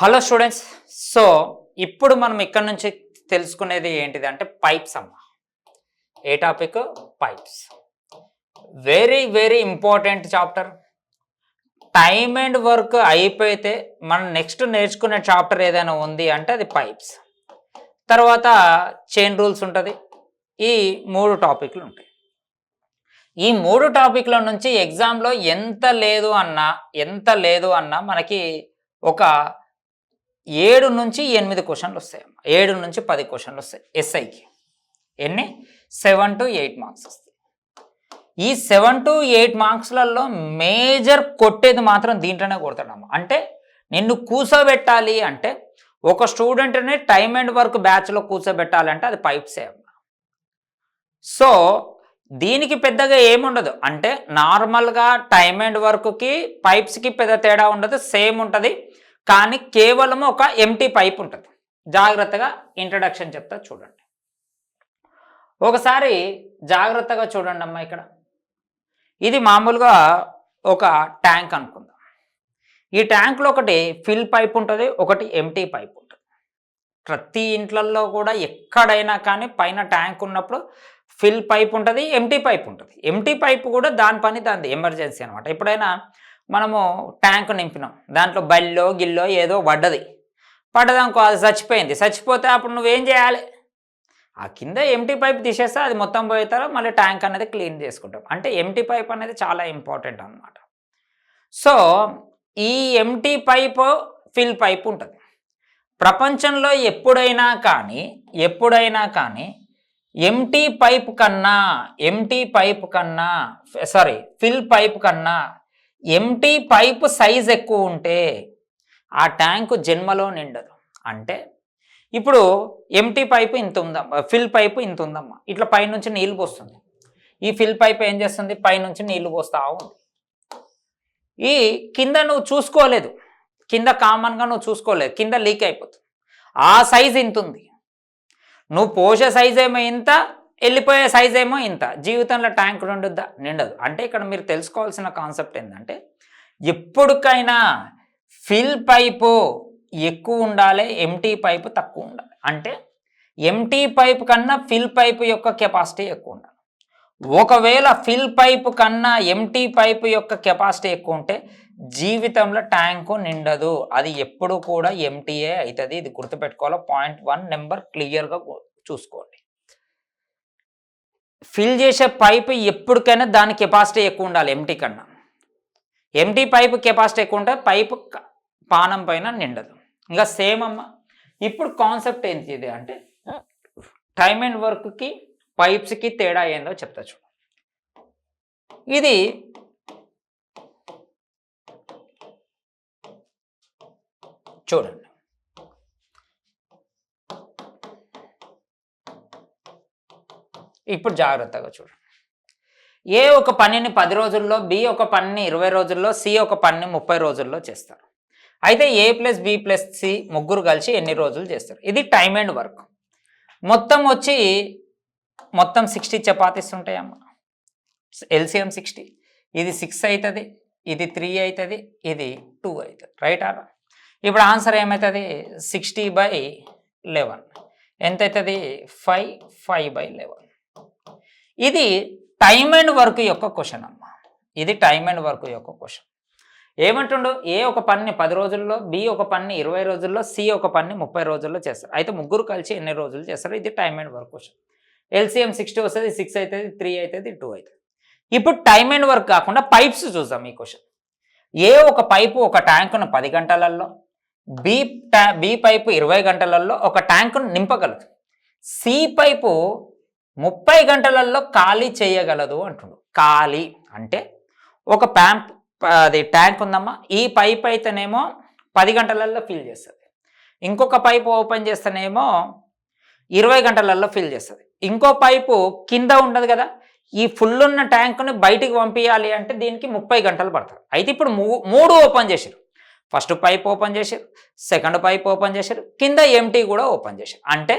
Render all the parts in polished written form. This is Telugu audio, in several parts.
Hello students. సో ఇప్పుడు మనం ఇక్కడ నుంచి తెలుసుకునేది ఏంటిది అంటే పైప్స్ అమ్మ. ఏ topic? Pipes. Very very important chapter. Time and work అయిపోతే మనం నెక్స్ట్ నేర్చుకునే చాప్టర్ ఏదైనా ఉంది అంటే అది పైప్స్. తర్వాత చైన్ రూల్స్ ఉంటుంది. ఈ 3 టాపిక్లు ఉంటాయి. ఈ 3 టాపిక్ల నుంచి ఎగ్జామ్లో ఎంత లేదు అన్నా మనకి ఒక 7 నుంచి 8 క్వశ్చన్లు వస్తాయి. 7 నుంచి 10 క్వశ్చన్లు వస్తాయి ఎస్ఐకి. ఎన్ని? 7 to 8 మార్క్స్ వస్తాయి. ఈ 7 to 8 మార్క్స్లలో మేజర్ కొట్టేది మాత్రం దీంట్లోనే కొడతాడమ్మ. అంటే నిన్ను కూర్చోబెట్టాలి అంటే ఒక స్టూడెంట్ని టైమ్ అండ్ వర్క్ బ్యాచ్లో కూర్చోబెట్టాలంటే అది పైప్సే అమ్మ. సో దీనికి పెద్దగా ఏముండదు. అంటే నార్మల్గా టైమ్ అండ్ వర్క్కి పైప్స్కి పెద్ద తేడా ఉండదు, సేమ్ ఉంటుంది. కానీ కేవలం ఒక ఎంటీ పైప్ ఉంటుంది. జాగ్రత్తగా ఇంట్రడక్షన్ చెప్తా చూడండి. ఒకసారి జాగ్రత్తగా చూడండి అమ్మా. ఇక్కడ ఇది మామూలుగా ఒక ట్యాంక్ అనుకుందాం. ఈ ట్యాంక్లో ఒకటి ఫిల్ పైప్ ఉంటుంది, ఒకటి ఎంటీ పైప్ ఉంటుంది. ప్రతి ఇంట్లల్లో కూడా ఎక్కడైనా కానీ పైన ట్యాంక్ ఉన్నప్పుడు ఫిల్ పైప్ ఉంటుంది, ఎంటీ పైప్ ఉంటుంది. ఎంటీ పైప్ కూడా దాని పని దాని ఎమర్జెన్సీ అనమాట. ఎప్పుడైనా మనము ట్యాంక్ నింపినాం, దాంట్లో బల్లో గిల్లో ఏదో పడ్డదనుకో, అది చచ్చిపోతే అప్పుడు నువ్వేం చేయాలి? ఆ కింద ఎంటీ పైప్ తీసేస్తే అది మొత్తం పోతారో మళ్ళీ ట్యాంక్ అనేది క్లీన్ చేసుకుంటాం. అంటే ఎంటీ పైప్ అనేది చాలా ఇంపార్టెంట్ అన్నమాట. సో ఈ ఎంటీ పైప్ ఫిల్ పైప్ ఉంటుంది. ప్రపంచంలో ఎప్పుడైనా కానీ ఎంటీ పైప్ కన్నా ఫిల్ పైప్ కన్నా ఎంటీ పైప్ సైజ్ ఎక్కువ ఉంటే ఆ ట్యాంకు జన్మలో నిండదు. అంటే ఇప్పుడు ఎంటీ పైప్ ఇంత ఉందమ్మా, ఫిల్ పైప్ ఇంత ఉందమ్మా, ఇట్లా పైనుంచి నీళ్ళు పోస్తుంది. ఈ ఫిల్ పైప్ ఏం చేస్తుంది? పైనుంచి నీళ్లు పోస్తా ఉంది. ఈ కింద నువ్వు చూసుకోలేదు, కింద కామన్గా నువ్వు చూసుకోలేదు, కింద లీక్ అయిపోతుంది. ఆ సైజ్ ఇంత ఉంది. నువ్వు పోసే సైజ్ ఏమో ఇంత, వెళ్ళిపోయే సైజ్ ఏమో ఇంత. జీవితంలో ట్యాంక్ నిండదు. అంటే ఇక్కడ మీరు తెలుసుకోవాల్సిన కాన్సెప్ట్ ఏంటంటే ఎప్పటికైనా ఫిల్ పైపు ఎక్కువ ఉండాలి, ఎంటీ పైపు తక్కువ ఉండాలి. అంటే ఎంటీ పైప్ కన్నా ఫిల్ పైపు యొక్క కెపాసిటీ ఎక్కువ ఉండాలి. ఒకవేళ ఫిల్ పైపు కన్నా ఎంటీ పైపు యొక్క కెపాసిటీ ఎక్కువ ఉంటే జీవితంలో ట్యాంకు నిండదు. అది ఎప్పుడు కూడా ఎంటీఏ అవుతుంది. ఇది గుర్తుపెట్టుకోవాలి. పాయింట్ 1 నెంబర్ క్లియర్గా చూసుకోండి. ఫిల్ చేసే పైపు ఎప్పటికైనా దాని కెపాసిటీ ఎక్కువ ఉండాలి ఎంటీ కన్నా. ఎంటీ పైపు కెపాసిటీ ఎక్కువ ఉంటే పైపు పానం పైన నిండదు. ఇంకా సేమ్ అమ్మ. ఇప్పుడు కాన్సెప్ట్ ఏంటి అంటే టైమ్ అండ్ వర్క్కి పైప్స్కి తేడా ఏందో చెప్తా చూడు. ఇది చూడండి. ఇప్పుడు జాగ్రత్తగా చూడండి. ఏ ఒక పనిని 10 రోజుల్లో, బి ఒక పనిని 20 రోజుల్లో, సి ఒక పనిని 30 రోజుల్లో చేస్తారు. అయితే ఏ ప్లస్ బి ప్లస్ సి ముగ్గురు కలిసి ఎన్ని రోజులు చేస్తారు? ఇది టైమ్ అండ్ వర్క్. మొత్తం 60 చపాతీస్ ఉంటాయమ్మ. ఎల్సిఎం 60. ఇది 6 అవుతుంది, ఇది 3 అవుతుంది, ఇది 2 అవుతుంది. Right are? ఇప్పుడు ఆన్సర్ ఏమవుతుంది? 60/11 ఎంత అవుతుంది? 5/11. ఇది టైమ్ అండ్ వర్క్ యొక్క క్వశ్చన్ అమ్మ. ఇది టైమ్ అండ్ వర్క్ యొక్క క్వశ్చన్. ఏమంటుండో? ఏ ఒక పనిని 10 రోజుల్లో, బి ఒక పనిని 20 రోజుల్లో, సి ఒక పనిని 30 రోజుల్లో చేస్తారు. అయితే ముగ్గురు కలిసి ఎన్ని రోజులు చేస్తారు? ఇది time and work question. LCM 60 వస్తుంది, 6 అవుతుంది, 3 అవుతుంది, 2 అవుతుంది. ఇప్పుడు టైమ్ అండ్ వర్క్ కాకుండా పైప్స్ చూద్దాం ఈ క్వశ్చన్. ఏ ఒక పైపు ఒక ట్యాంకును 10 గంటలలో, బి పైపు 20 గంటలలో ఒక ట్యాంకును నింపగలదు. సి పైపు 30 గంటలలో ఖాళీ చేయగలదు అంటుండు. ఖాళీ అంటే ఒక ట్యాంక్ ఉందమ్మా. ఈ పైప్ అయితేనేమో 10 గంటలలో ఫిల్ చేస్తుంది. ఇంకొక పైపు ఓపెన్ చేస్తేనేమో 20 గంటలలో ఫిల్ చేస్తుంది. ఇంకో పైపు కింద ఉండదు కదా, ఈ ఫుల్ ఉన్న ట్యాంకుని బయటికి పంపించాలి అంటే దీనికి 30 గంటలు పడతారు. అయితే ఇప్పుడు 3 ఓపెన్ చేశారు. ఫస్ట్ పైప్ ఓపెన్ చేశారు, సెకండ్ పైప్ ఓపెన్ చేశారు, కింద ఎంటీ కూడా ఓపెన్ చేశారు. అంటే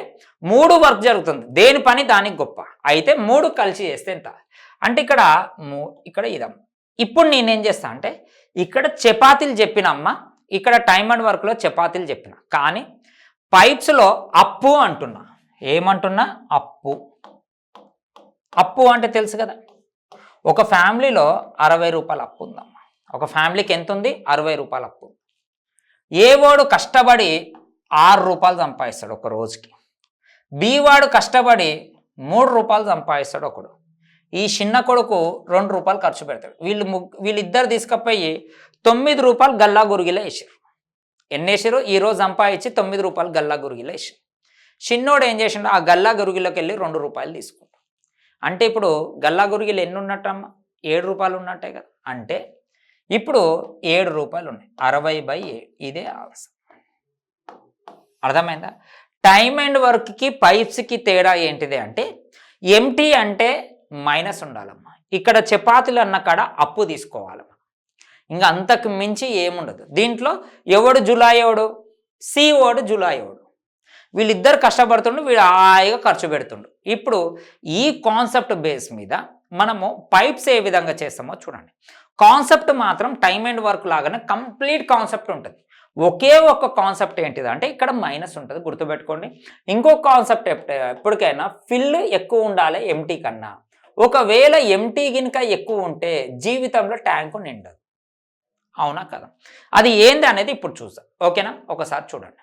3 వర్క్ జరుగుతుంది. దేని పని దానికి గొప్ప. అయితే 3 కలిసి చేస్తే ఎంత అంటే ఇక్కడ ఇదమ్మ. ఇప్పుడు నేనేం చేస్తా అంటే ఇక్కడ చపాతీలు చెప్పినమ్మ, ఇక్కడ టైమ్ అండ్ వర్క్లో చపాతీలు చెప్పిన, కానీ పైప్స్లో అప్పు అంటున్నా. ఏమంటున్నా? అప్పు. అప్పు అంటే తెలుసు కదా, ఒక ఫ్యామిలీలో 60 రూపాయల అప్పు ఉందమ్మా. ఒక ఫ్యామిలీకి ఎంత ఉంది? 60 రూపాయల అప్పు. ఏ వాడు కష్టపడి 6 రూపాయలు సంపాదిస్తాడు ఒక రోజుకి, బి వాడు కష్టపడి 3 రూపాయలు సంపాదిస్తాడు ఒకడు, ఈ చిన్న కొడుకు 2 రూపాయలు ఖర్చు పెడతాడు. వీళ్ళిద్దరు తీసుకుపోయి 9 రూపాయలు గల్లా గురిగిలో వేసారు. ఎన్ని వేసారు? ఈరోజు సంపాదించి 9 రూపాయలు గల్లా గురిగిలో వేసారు. చిన్నోడు ఏం చేసిండు? ఆ గల్లా గురిగిలోకి వెళ్ళి 2 రూపాయలు తీసుకుంటాడు. అంటే ఇప్పుడు గల్లా గురిగిలు ఎన్ని ఉన్నట్టమ్మా? 7 రూపాయలు ఉన్నట్టే కదా. అంటే ఇప్పుడు 7 రూపాయలు ఉన్నాయి. 60/7. ఇదే ఆన్సర్. అర్థమైందా? టైమ్ అండ్ వర్క్కి పైప్స్కి తేడా ఏంటిది అంటే, ఎంటీ అంటే మైనస్ ఉండాలమ్మా. ఇక్కడ చపాతీలు అన్న కాడ అప్పు తీసుకోవాలమ్మా. ఇంకా అంతకు మించి ఏముండదు దీంట్లో. ఎవడు జులై ఎవడు? సి ఓడు జులై ఎవడు? వీళ్ళిద్దరు కష్టపడుతుండు, వీడు హాయిగా ఖర్చు పెడుతుండు. ఇప్పుడు ఈ కాన్సెప్ట్ బేస్ మీద మనము పైప్స్ ఏ విధంగా చేస్తామో చూడండి. కాన్సెప్ట్ మాత్రం టైమ్ అండ్ వర్క్ లాగానే కంప్లీట్ కాన్సెప్ట్ ఉంటుంది. ఒకే ఒక్క కాన్సెప్ట్ ఏంటిది అంటే ఇక్కడ మైనస్ ఉంటుంది, గుర్తుపెట్టుకోండి. ఇంకో కాన్సెప్ట్ ఎప్పటికైనా ఫిల్ ఎక్కువ ఉండాలి ఎంటీ కన్నా. ఒకవేళ ఎంటీ గినక ఎక్కువ ఉంటే జీవితంలో ట్యాంకు నిండదు. అవునా కదా? అది ఏంది అనేది ఇప్పుడు చూద్దాం. ఓకేనా? ఒకసారి చూడండి.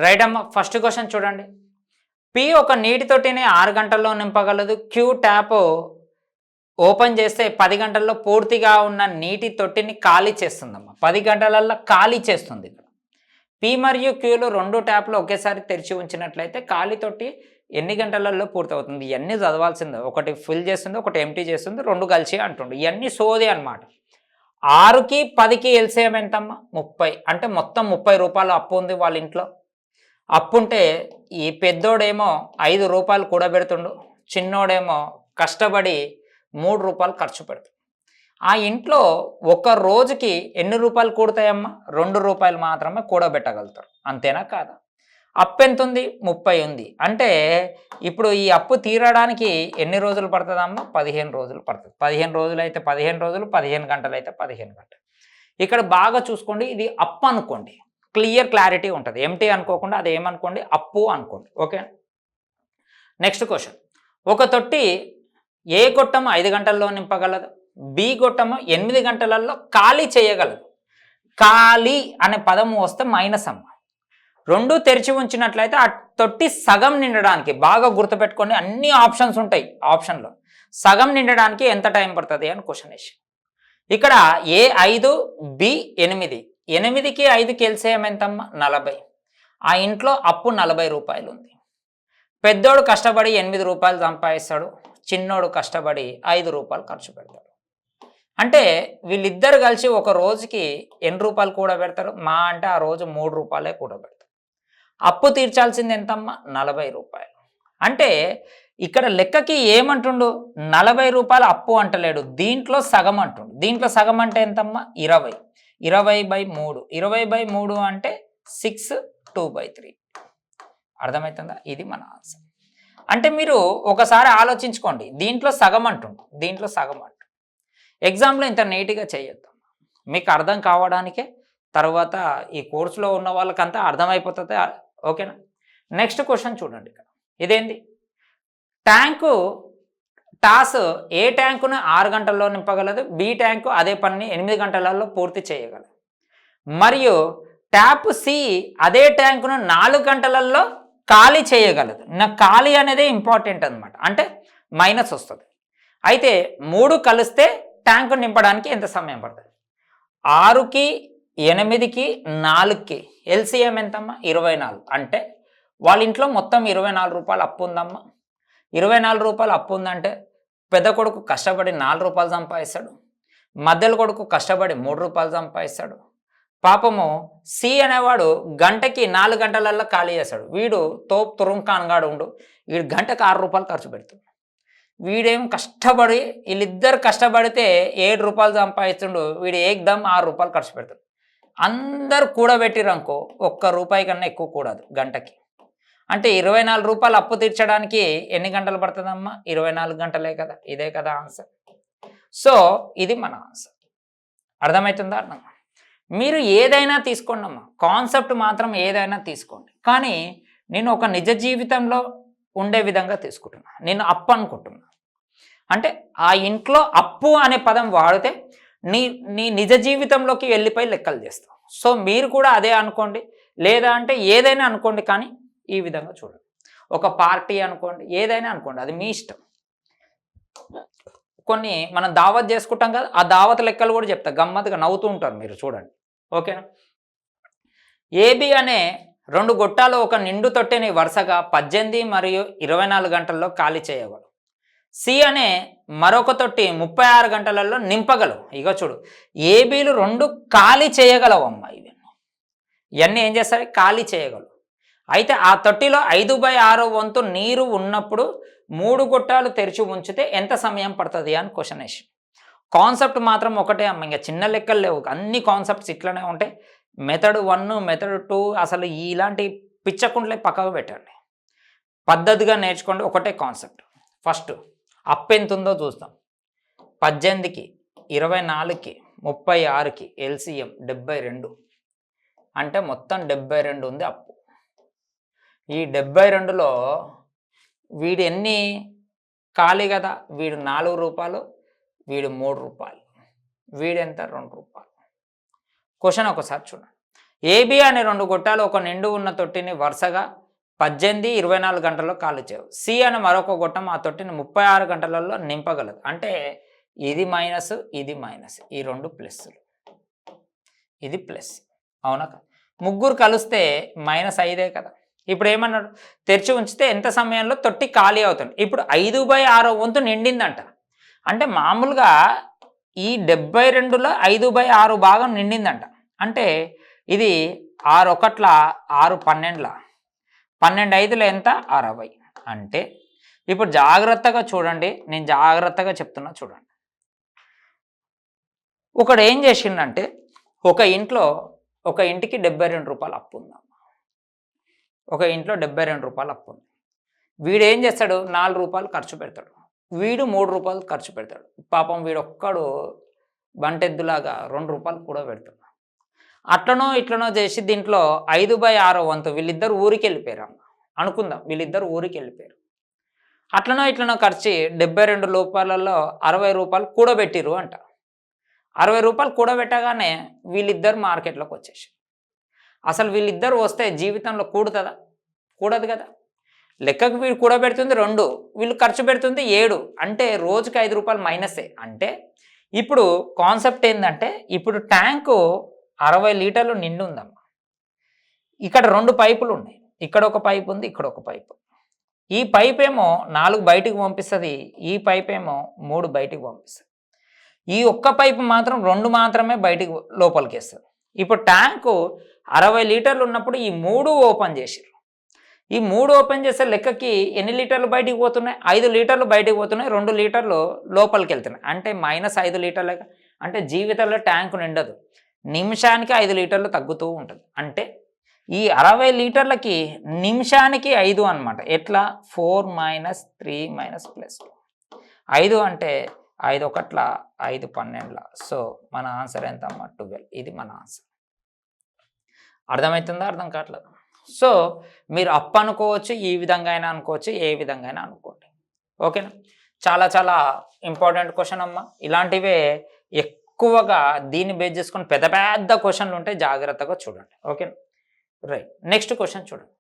రైట్ అమ్మ. ఫస్ట్ క్వశ్చన్ చూడండి. పి ఒక నీటి తొట్టిని 6 గంటల్లో నింపగలదు. క్యూ ట్యాప్ ఓపెన్ చేస్తే 10 గంటల్లో పూర్తిగా ఉన్న నీటి తొట్టిని ఖాళీ చేస్తుందమ్మా. 10 గంటలల్లో ఖాళీ చేస్తుంది. ఇక్కడ పి మరియు క్యూలు 2 ట్యాప్లు ఒకేసారి తెరిచి ఉంచినట్లయితే ఖాళీ తొట్టి ఎన్ని గంటలలో పూర్తవుతుంది? ఇవన్నీ చదవాల్సిందే. ఒకటి ఫిల్ చేస్తుంది, ఒకటి ఎంటీ చేస్తుంది, 2 కలిసి అంటుండు. ఇవన్నీ సోది అనమాట. 6కి 10కి ఎల్సిఎం ఎంతమ్మా? 30. అంటే మొత్తం 30 రూపాయలు అప్పు ఉంది వాళ్ళ ఇంట్లో. అప్పుంటే ఈ పెద్దోడేమో 5 రూపాయలు కూడబెడుతుండు, చిన్నోడేమో కష్టపడి 3 రూపాయలు ఖర్చు పెడుతుంది. ఆ ఇంట్లో ఒక రోజుకి ఎన్ని రూపాయలు కూడతాయమ్మా? 2 రూపాయలు మాత్రమే కూడబెట్టగలుగుతారు. అంతేనా కాదా? అప్పు ఎంత ఉంది? 30 ఉంది. అంటే ఇప్పుడు ఈ అప్పు తీరడానికి ఎన్ని రోజులు పడుతుందమ్మా? 15 రోజులు పడుతుంది. 15 రోజులు అయితే 15 రోజులు, 15 గంటలు అయితే 15 గంటలు. ఇక్కడ బాగా చూసుకోండి, ఇది అప్పు అనుకోండి, క్లారిటీ ఉంటుంది. ఎంటీ అనుకోకుండా అది ఏమనుకోండి? అప్పు అనుకోండి. ఓకే. Next question. ఒక తొట్టి ఏ గొట్టము 5 గంటల్లో నింపగలదు, బి గొట్టము 8 గంటలలో ఖాళీ చేయగలదు. ఖాళీ అనే పదము వస్తే మైనస్ అమ్మ. 2 తెరిచి ఉంచినట్లయితే ఆ తొట్టి సగం నిండడానికి, బాగా గుర్తుపెట్టుకోండి, అన్ని ఆప్షన్స్ ఉంటాయి. ఆప్షన్లో సగం నిండడానికి ఎంత టైం పడుతుంది అని క్వశ్చన్ వేసి. ఇక్కడ ఏ 5, బి 8. 8కి 5కి ఎల్సిఎం ఎంతమ్మా? 40. ఆ ఇంట్లో అప్పు 40 రూపాయలు ఉంది. పెద్దోడు కష్టపడి 8 రూపాయలు సంపాదిస్తాడు, చిన్నోడు కష్టపడి 5 రూపాయలు ఖర్చు పెడతాడు. అంటే వీళ్ళిద్దరు కలిసి ఒక రోజుకి ఎన్ని రూపాయలు కూడబెడతారు? మా అంటే ఆ రోజు 3 రూపాయలే కూడబెడతారు. అప్పు తీర్చాల్సింది ఎంతమ్మా? 40 రూపాయలు. అంటే ఇక్కడ లెక్కకి ఏమంటుండు? 40 రూపాయలు అప్పు అంటలేడు, దీంట్లో సగం అంటుండు. దీంట్లో సగం అంటే ఎంతమ్మా? 20. 20/3. 20/3 అంటే 6, 2/3. అర్థమవుతుందా? ఇది మన ఆన్సర్. అంటే మీరు ఒకసారి ఆలోచించుకోండి, దీంట్లో సగం అంటుండు, దీంట్లో సగం అంటుండు. ఎగ్జామ్లో ఇంత నీట్గా చేయొద్దు, మీకు అర్థం కావడానికే. తర్వాత ఈ కోర్సులో ఉన్న వాళ్ళకంతా అర్థమైపోతుంది. ఓకేనా? నెక్స్ట్ క్వశ్చన్ చూడండి. ఇక్కడ ఇదేంది? టాస్ ఏ ట్యాంకును 6 గంటల్లో నింపగలదు, బి ట్యాంకు అదే పనిని 8 గంటలలో పూర్తి చేయగలదు. మరియు ట్యాప్ సి అదే ట్యాంకును 4 గంటలలో ఖాళీ చేయగలదు. నాకు ఖాళీ అనేది ఇంపార్టెంట్ అనమాట, అంటే మైనస్ వస్తుంది. అయితే 3 కలిస్తే ట్యాంకు నింపడానికి ఎంత సమయం పడుతుంది? 6కి 8కి 4కి ఎల్సిఎం ఎంతమ్మా? 24. అంటే వాళ్ళ ఇంట్లో మొత్తం 24 రూపాయలు అప్పు ఉందమ్మా. 24 రూపాయలు అప్పు ఉందంటే పెద్ద కొడుకు కష్టపడి 4 రూపాయలు సంపాదిస్తాడు, మధ్యలో కొడుకు కష్టపడి 3 రూపాయలు సంపాదిస్తాడు. పాపము సి అనేవాడు గంటకి 4 గంటలల్లో ఖాళీ చేస్తాడు. వీడు తురుంకాన్గాడు ఉండు, వీడు గంటకు 6 రూపాయలు ఖర్చు పెడుతుంది. వీడేం కష్టపడి, వీళ్ళిద్దరు కష్టపడితే 7 రూపాయలు సంపాదిస్తుండు, వీడు ఏకదమ్ 6 రూపాయలు ఖర్చు పెడతాడు. అందరు కూడబెట్టిరనుకో 1 రూపాయి కన్నా ఎక్కువ కూడదు గంటకి. అంటే 24 రూపాయలు అప్పు తీర్చడానికి ఎన్ని గంటలు పడుతుందమ్మా? 24 గంటలే కదా. ఇదే కదా ఆన్సర్. సో ఇది మన ఆన్సర్. అర్థమవుతుందా? అర్థం. మీరు ఏదైనా తీసుకోండి అమ్మా, కాన్సెప్ట్ మాత్రం ఏదైనా తీసుకోండి, కానీ నేను ఒక నిజ జీవితంలో ఉండే విధంగా తీసుకుంటున్నా. నేను అప్పు అనుకుంటున్నా అంటే ఆ ఇంట్లో అప్పు అనే పదం వాడితే నీ నీ నిజ జీవితంలోకి వెళ్ళిపోయి లెక్కలు చేస్తావు. సో మీరు కూడా అదే అనుకోండి, లేదా అంటే ఏదైనా అనుకోండి, కానీ ఈ విధంగా చూడండి. ఒక పార్టీ అనుకోండి, ఏదైనా అనుకోండి, అది మీ ఇష్టం. కొన్ని మనం దావత్ చేసుకుంటాం కదా, ఆ దావత్ లెక్కలు కూడా చెప్తా, గమ్మత్తుగా నవ్వుతూ ఉంటారు మీరు చూడండి. ఓకేనా? ఏబి అనే 2 గొట్టాలు ఒక నిండు తొట్టెని వరుసగా 18 మరియు 24 గంటల్లో ఖాళీ చేయగలవు. సి అనే మరొక తొట్టి 36 గంటలలో నింపగలవు. ఇక చూడు, ఏబీలు 2 ఖాళీ చేయగలవు అమ్మ. ఇవన్నీ ఏం చేస్తాయి? ఖాళీ చేయగలవు. అయితే ఆ తొట్టిలో 5/6 వంతు నీరు ఉన్నప్పుడు 3 గొట్టాలు తెరిచి ఉంచితే ఎంత సమయం పడుతుంది అని క్వశ్చన్ వేసి. కాన్సెప్ట్ మాత్రం ఒకటే అమ్మ, ఇంకా చిన్న లెక్కలు లేవు, అన్ని కాన్సెప్ట్స్ ఇట్లనే ఉంటాయి. మెథడ్ 1 మెథడ్ 2 అసలు ఇలాంటి పిచ్చకుండలే పక్కకు పెట్టండి, పద్ధతిగా నేర్చుకోండి. ఒకటే కాన్సెప్ట్. ఫస్ట్ అప్ ఎంత ఉందో చూస్తాం. 18కి 24కి 36కి ఎల్సిఎం 72, అంటే మొత్తం 72 ఉంది అప్పు. ఈ 72లో వీడు ఎన్ని ఖాళీ కదా, వీడు 4 రూపాయలు, వీడు 3 రూపాయలు, వీడెంత 2 రూపాయలు. క్వశ్చన్ ఒకసారి చూడండి. ఏబి అనే 2 గొట్టాలు ఒక నిండు ఉన్న తొట్టిని వరుసగా 18, 24 గంటల్లో ఖాళీ చేయవు. సి అనే మరొక గొట్టం ఆ తొట్టిని 36 గంటలలో నింపగలదు. అంటే ఇది మైనస్, ఇది మైనస్, ఈ 2 ప్లస్లు, ఇది ప్లస్. అవునా? ముగ్గురు కలిస్తే -5 కదా. ఇప్పుడు ఏమన్నాడు? తెరిచి ఉంచితే ఎంత సమయంలో తొట్టి ఖాళీ అవుతుంది. ఇప్పుడు 5/6 వంతు నిండిందంట. అంటే మామూలుగా ఈ 72లో 5/6 భాగం నిండిందంట. అంటే ఇది 6 ఒకట్ల 6 12ల 12 5ల ఎంత? 60. అంటే ఇప్పుడు జాగ్రత్తగా చూడండి, నేను జాగ్రత్తగా చెప్తున్నా చూడండి. ఒకడు ఏం చేసిండంటే, ఒక ఇంటికి 72 రూపాయలు అప్పు ఉందమ్మా. ఒక ఇంట్లో 72 రూపాయలు అప్పు ఉంది. వీడు ఏం చేస్తాడు? 4 రూపాయలు ఖర్చు పెడతాడు, వీడు 3 రూపాయలు ఖర్చు పెడతాడు. పాపం వీడు ఒక్కడు బంటెద్దులాగా 2 రూపాయలు కూడా పెడతాడు. అట్లనో ఇట్లనో చేసి దీంట్లో 5/6 వంతు వీళ్ళిద్దరు ఊరికి వెళ్ళిపోయారు అనుకుందాం. వీళ్ళిద్దరు ఊరికి వెళ్ళిపోయారు. అట్లనో ఇట్లనో ఖర్చు 72 రూపాయలలో 60 రూపాయలు కూడబెట్టిరు అంట. 60 రూపాయలు కూడబెట్టగానే వీళ్ళిద్దరు మార్కెట్లోకి వచ్చేసి, అసలు వీళ్ళిద్దరు వస్తే జీవితంలో కూడుతుందా? కూడదు కదా. లెక్కకు వీడు కూడబెడుతుంది 2, వీళ్ళు ఖర్చు పెడుతుంది 7, అంటే రోజుకి 5 రూపాయలు మైనసే. అంటే ఇప్పుడు కాన్సెప్ట్ ఏంటంటే, ఇప్పుడు ట్యాంకు 60 లీటర్లు నిండు ఉందమ్మా. ఇక్కడ 2 పైపులు ఉన్నాయి, ఇక్కడ ఒక పైపు ఉంది, ఇక్కడ ఒక పైపు. ఈ పైప్ ఏమో 4 బయటికి పంపిస్తుంది, ఈ పైప్ ఏమో 3 బయటికి పంపిస్తుంది. ఈ ఒక్క పైపు మాత్రం 2 మాత్రమే బయటికి లోపలికి వేస్తుంది. ఇప్పుడు ట్యాంకు 60 లీటర్లు ఉన్నప్పుడు ఈ 3 ఓపెన్ చేసారు. ఈ 3 ఓపెన్ చేసే లెక్కకి ఎన్ని లీటర్లు బయటికి పోతున్నాయి? 5 లీటర్లు బయటికి పోతున్నాయి, 2 లీటర్లు లోపలికి వెళ్తున్నాయి. అంటే -5 లీటర్లే. అంటే జీవితంలో ట్యాంకు నిండదు, నిమిషానికి 5 లీటర్లు తగ్గుతూ ఉంటుంది. అంటే ఈ 60 లీటర్లకి నిమిషానికి 5 అనమాట. ఎట్లా? 4 - 3 - +2. 5 అంటే 5 ఒకట్ల 5 12ల. సో మన ఆన్సర్ ఎంత అమ్మా? 12. ఇది మన ఆన్సర్. అర్థమవుతుందా? అర్థం కావట్లేదు. సో మీరు అప్ అనుకోవచ్చు, ఈ విధంగా అయినా అనుకోవచ్చు, ఏ విధంగా అయినా అనుకోండి. ఓకేనా? చాలా చాలా ఇంపార్టెంట్ క్వశ్చన్ అమ్మ. ఇలాంటివే ఎక్కువగా దీన్ని బేస్ చేసుకొని పెద్ద పెద్ద క్వశ్చన్లు ఉంటాయి, జాగ్రత్తగా చూడండి. ఓకేనా? రైట్. నెక్స్ట్ క్వశ్చన్ చూడండి.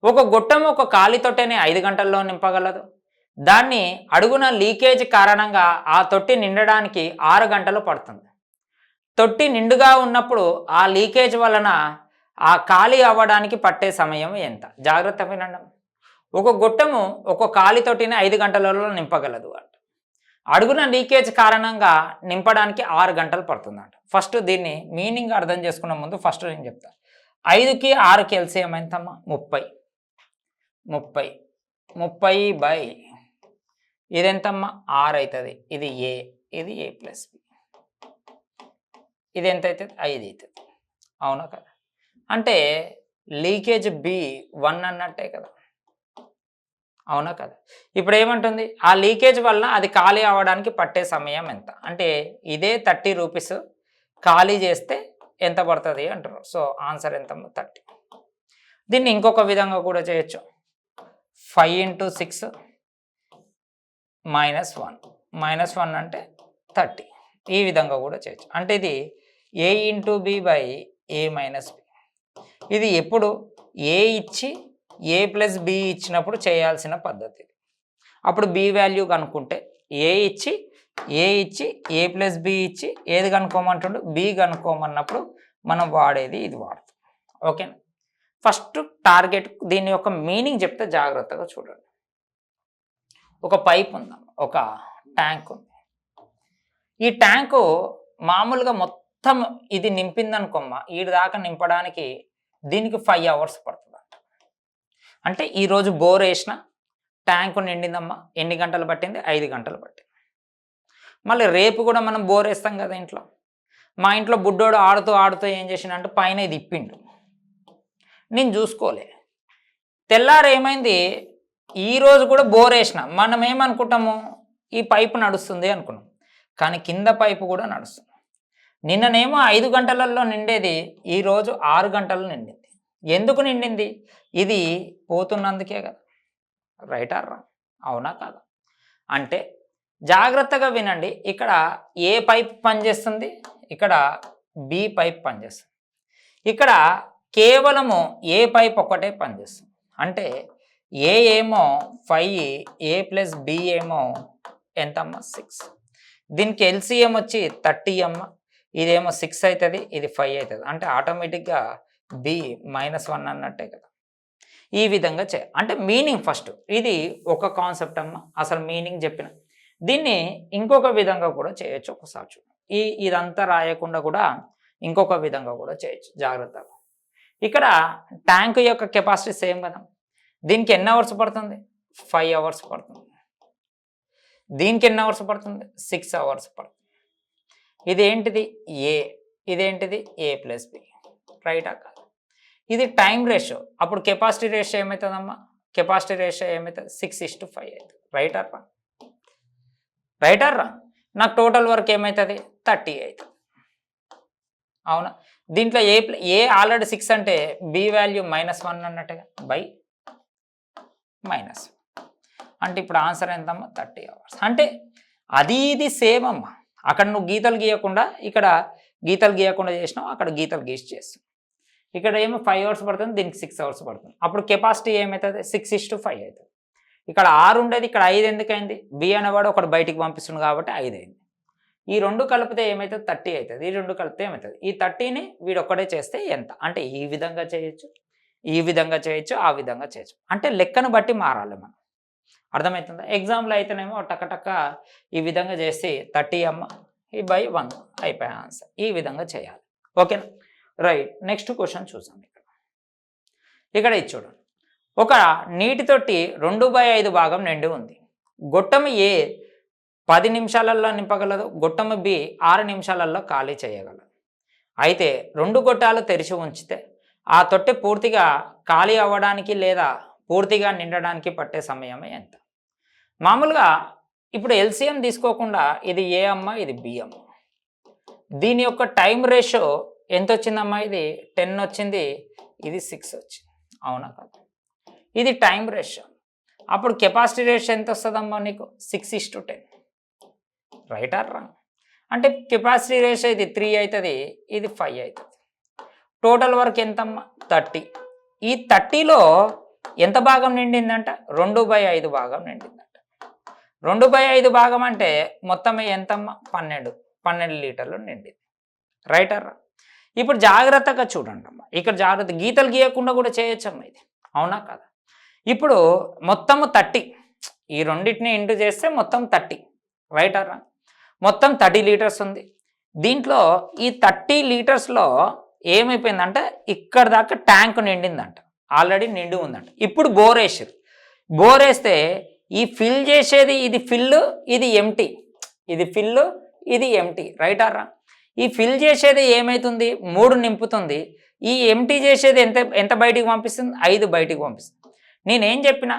ఒక గొట్టం ఒక ఖాళీ తొట్టెని 5 గంటల్లో నింపగలదు. దాన్ని అడుగున లీకేజ్ కారణంగా ఆ తొట్టి నిండడానికి 6 గంటలు పడుతుంది. తొట్టి నిండుగా ఉన్నప్పుడు ఆ లీకేజ్ వలన ఆ ఖాళీ అవ్వడానికి పట్టే సమయం ఎంత? జాగ్రత్త వినండి. ఒక గొట్టము ఒక ఖాళీ తొట్టిని 5 గంటలలో నింపగలదు అంట. అడుగున లీకేజ్ కారణంగా నింపడానికి 6 గంటలు పడుతుందంట. ఫస్ట్ దీన్ని మీనింగ్ అర్థం చేసుకున్న ముందు ఫస్ట్ నేను చెప్తాను. 5కి 6కి ఎల్సిఎం ఎంతమ్మా? 30. 30 ఇదెంతమ్మా? 6 అవుతుంది. ఇది ఏ, ఇది A+B. ఇది ఎంత అవుతుంది? 5 అవుతుంది. అవునా కదా? అంటే లీకేజ్ B1 అన్నట్టే కదా. అవునా కదా? ఇప్పుడు ఏమంటుంది? ఆ లీకేజ్ వల్ల అది ఖాళీ అవ్వడానికి పట్టే సమయం ఎంత? అంటే ఇదే 30 రూపీస్ ఖాళీ చేస్తే ఎంత పడుతుంది అంటారు. సో ఆన్సర్ ఎంత? 30. దీన్ని ఇంకొక విధంగా కూడా చేయొచ్చు. 5 × 6 -1 -1 అంటే 30. ఈ విధంగా కూడా చేయొచ్చు. అంటే ఇది a × b / a - b. ఇది ఎప్పుడు a ఇచ్చి a + b ఇచ్చినప్పుడు చేయాల్సిన పద్ధతి. అప్పుడు b వాల్యూ కనుక్కుంటే a ఇచ్చి a + b ఇచ్చి ఏది కనుక్కోమంటుండు? b కనుక్కోమన్నప్పుడు మనం వాడేది ఇది వాడతాం. ఓకేనా? ఫస్ట్ టార్గెట్ దీని యొక్క మీనింగ్ చెప్తే జాగ్రత్తగా చూడండి. ఒక పైప్ ఉందాం, ఒక ట్యాంక్ ఉంది. ఈ ట్యాంకు మామూలుగా మొత్తం ఇది నింపిందనుకోమ్మా, ఈ దాకా నింపడానికి దీనికి 5 అవర్స్ పడుతుంది. అంటే ఈరోజు బోర్ వేసిన ట్యాంకు నిండిందమ్మా, ఎన్ని గంటలు పట్టింది? 5 గంటలు పట్టింది. మళ్ళీ రేపు కూడా మనం బోర్ వేస్తాం కదా ఇంట్లో. మా ఇంట్లో బుడ్డోడు ఆడుతూ ఏం చేసిండంటే పైన ఇది ఇప్పిండు, నేను చూసుకోలే. తెల్లారు ఏమైంది, ఈరోజు కూడా బోర్ వేసిన. మనం ఏమనుకుంటాము? ఈ పైపు నడుస్తుంది అనుకున్నాం, కానీ కింద పైపు కూడా నడుస్తుంది. నిన్ననేమో 5 గంటలలో నిండేది, ఈరోజు 6 గంటలు నిండింది. ఎందుకు నిండింది? ఇది పోతున్నందుకే కదా. Right or wrong? అవునా కాదా? అంటే జాగ్రత్తగా వినండి. ఇక్కడ ఏ పైప్ పనిచేస్తుంది, ఇక్కడ బి పైప్ పనిచేస్తుంది. ఇక్కడ కేవలము ఏ పైప్ ఒక్కటే పనిచేస్తుంది. అంటే ఏ ఏమో 5, a + b ఏమో ఎంతమ్మా? 6. దీనికి ఎల్సిఎం వచ్చి 30 అమ్మ. ఇదేమో 6 అవుతుంది, ఇది 5 అవుతుంది. అంటే ఆటోమేటిక్గా b -1 అన్నట్టే కదా. ఈ విధంగా అంటే మీనింగ్ ఫస్ట్ ఇది ఒక కాన్సెప్ట్ అమ్మ, అసలు మీనింగ్ చెప్పిన. దీన్ని ఇంకొక విధంగా కూడా చేయొచ్చు. ఒకసారి చూడండి, ఇదంతా రాయకుండా కూడా ఇంకొక విధంగా కూడా చేయొచ్చు. జాగ్రత్తగా ఇక్కడ ట్యాంక్ యొక్క కెపాసిటీ సేమ్ కదా. దీనికి ఎన్ని అవర్స్ పడుతుంది? 5 అవర్స్ పడుతుంది. దీనికి ఎన్ని అవర్స్ పడుతుంది? 6 అవర్స్ పడుతుంది. ఇదేంటిది? ఏ. ఇదేంటిది? a + b. రైటా కాదు? ఇది టైం రేషియో. అప్పుడు కెపాసిటీ రేషియో ఏమవుతుందమ్మా? కెపాసిటీ రేషియో ఏమవుతుంది? 6:5 అవుతుంది. Right or wrong? Right or wrong? నాకు టోటల్ వర్క్ ఏమవుతుంది? 30 అవుతుంది. అవునా? దీంట్లో ఏ ఆల్రెడీ 6 అంటే బి వాల్యూ -1 అన్నట్టుగా బై -1. అంటే ఇప్పుడు ఆన్సర్ ఎంతమ్మా? 30 అవర్స్. అంటే అది ఇది సేమ్ అమ్మ. అక్కడ నువ్వు గీతలు గీయకుండా ఇక్కడ గీతలు గీయకుండా చేసినావు, అక్కడ గీతలు గీసి చేస్తావు. ఇక్కడ ఏమో 5 అవర్స్ పడుతుంది, దీనికి 6 అవర్స్ పడుతుంది. అప్పుడు కెపాసిటీ ఏమవుతుంది? 6:5 అవుతుంది. ఇక్కడ 6 ఉండేది, ఇక్కడ 5 ఎందుకైంది? బి అనేవాడు ఒకటి బయటికి పంపిస్తుంది కాబట్టి 5 అయింది. ఈ రెండు కలిపితే ఏమవుతుంది? 30 అవుతుంది. ఈ రెండు కలిపితే ఏమవుతుంది? ఈ 30ని వీడు ఒక్కడే చేస్తే ఎంత? అంటే ఈ విధంగా చేయొచ్చు, ఈ విధంగా చేయొచ్చు, ఆ విధంగా చేయొచ్చు. అంటే లెక్కను బట్టి మారాలి మనం. అర్థమవుతుందా? ఎగ్జామ్లో అయితేనేమో టక్క ఈ విధంగా చేసి 30 అమ్మ ఈ బై 1 అయిపోయా ఆన్సర్. ఈ విధంగా చేయాలి. ఓకేనా? రైట్. నెక్స్ట్ క్వశ్చన్ చూసాం. ఇక్కడ ఇది చూడండి. ఒక నీటి తొట్టి 2/5 భాగం నిండి ఉంది. గొట్టం ఏ 10 నిమిషాలలో నింపగలదు, గొట్టం బి 6 నిమిషాలలో ఖాళీ చేయగలదు. అయితే 2 గొట్టాలు తెరిచి ఉంచితే ఆ తొట్టె పూర్తిగా ఖాళీ అవ్వడానికి లేదా పూర్తిగా నిండడానికి పట్టే సమయం ఎంత? మామూలుగా ఇప్పుడు ఎల్సిఎం తీసుకోకుండా ఇది ఏ అమ్మ, ఇది బి అమ్మ. దీని యొక్క టైం రేషియో ఎంత వచ్చిందమ్మా? ఇది 10 వచ్చింది, ఇది 6 వచ్చింది. అవునా కాదు? ఇది టైం రేషియో. అప్పుడు కెపాసిటీ రేషియో ఎంత వస్తుందమ్మా నీకు? 6:10. Right or wrong? అంటే కెపాసిటీ రేషియో ఇది 3 అవుతుంది, ఇది 5 అవుతుంది. టోటల్ వర్క్ ఎంతమ్మా? 30. ఈ 30లో ఎంత భాగం నిండిందంట? 2/5 భాగం నిండిందంట. 2/5 భాగం అంటే మొత్తం ఎంతమ్మా? 12 లీటర్లు నిండింది. Right or wrong? ఇప్పుడు జాగ్రత్తగా చూడండి అమ్మా, ఇక్కడ జాగ్రత్త గీతలు గీయకుండా కూడా చేయొచ్చమ్మా ఇది. అవునా కదా? ఇప్పుడు మొత్తము 30, ఈ రెండింటిని ఇంటూ చేస్తే మొత్తం 30. Right or wrong? మొత్తం 30 లీటర్స్ ఉంది. దీంట్లో ఈ 30 లీటర్స్లో ఏమైపోయిందంటే ఇక్కడ దాకా ట్యాంక్ నిండిందంట, ఆల్రెడీ నిండి ఉందంట. ఇప్పుడు బోర్ వేసారు. బోర్ వేస్తే ఈ ఫిల్ చేసేది ఇది ఫిల్, ఇది ఎంటీ, ఇది ఫిల్, ఇది ఎంటీ. Right or wrong? ఈ ఫిల్ చేసేది ఏమవుతుంది? 3 నింపుతుంది. ఈ ఎంటీ చేసేది ఎంత బయటికి పంపిస్తుంది? 5 బయటికి పంపిస్తుంది. నేనేం చెప్పినా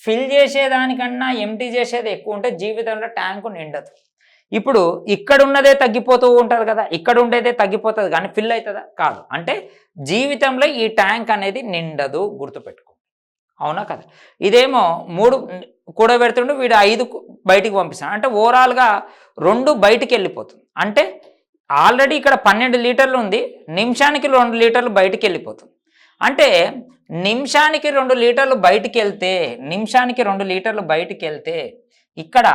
ఫిల్ చేసేదానికన్నా ఎంటీ చేసేది ఎక్కువ ఉంటే జీవితంలో ట్యాంకు నిండదు. ఇప్పుడు ఇక్కడ ఉన్నదే తగ్గిపోతూ ఉంటుంది కదా, ఇక్కడ ఉండేదే తగ్గిపోతుంది కానీ ఫిల్ అవుతుందా? కాదు. అంటే జీవితంలో ఈ ట్యాంక్ అనేది నిండదు, గుర్తుపెట్టుకో. అవునా కదా? ఇదేమో 3 కూడబెడుతుండు, వీడు 5 బయటికి పంపిస్తాడు. అంటే ఓవరాల్గా 2 బయటికి వెళ్ళిపోతుంది. అంటే ఆల్రెడీ ఇక్కడ 12 లీటర్లు ఉంది, నిమిషానికి 2 లీటర్లు బయటికి వెళ్ళిపోతుంది. అంటే నిమిషానికి 2 లీటర్లు బయటికి వెళ్తే ఇక్కడ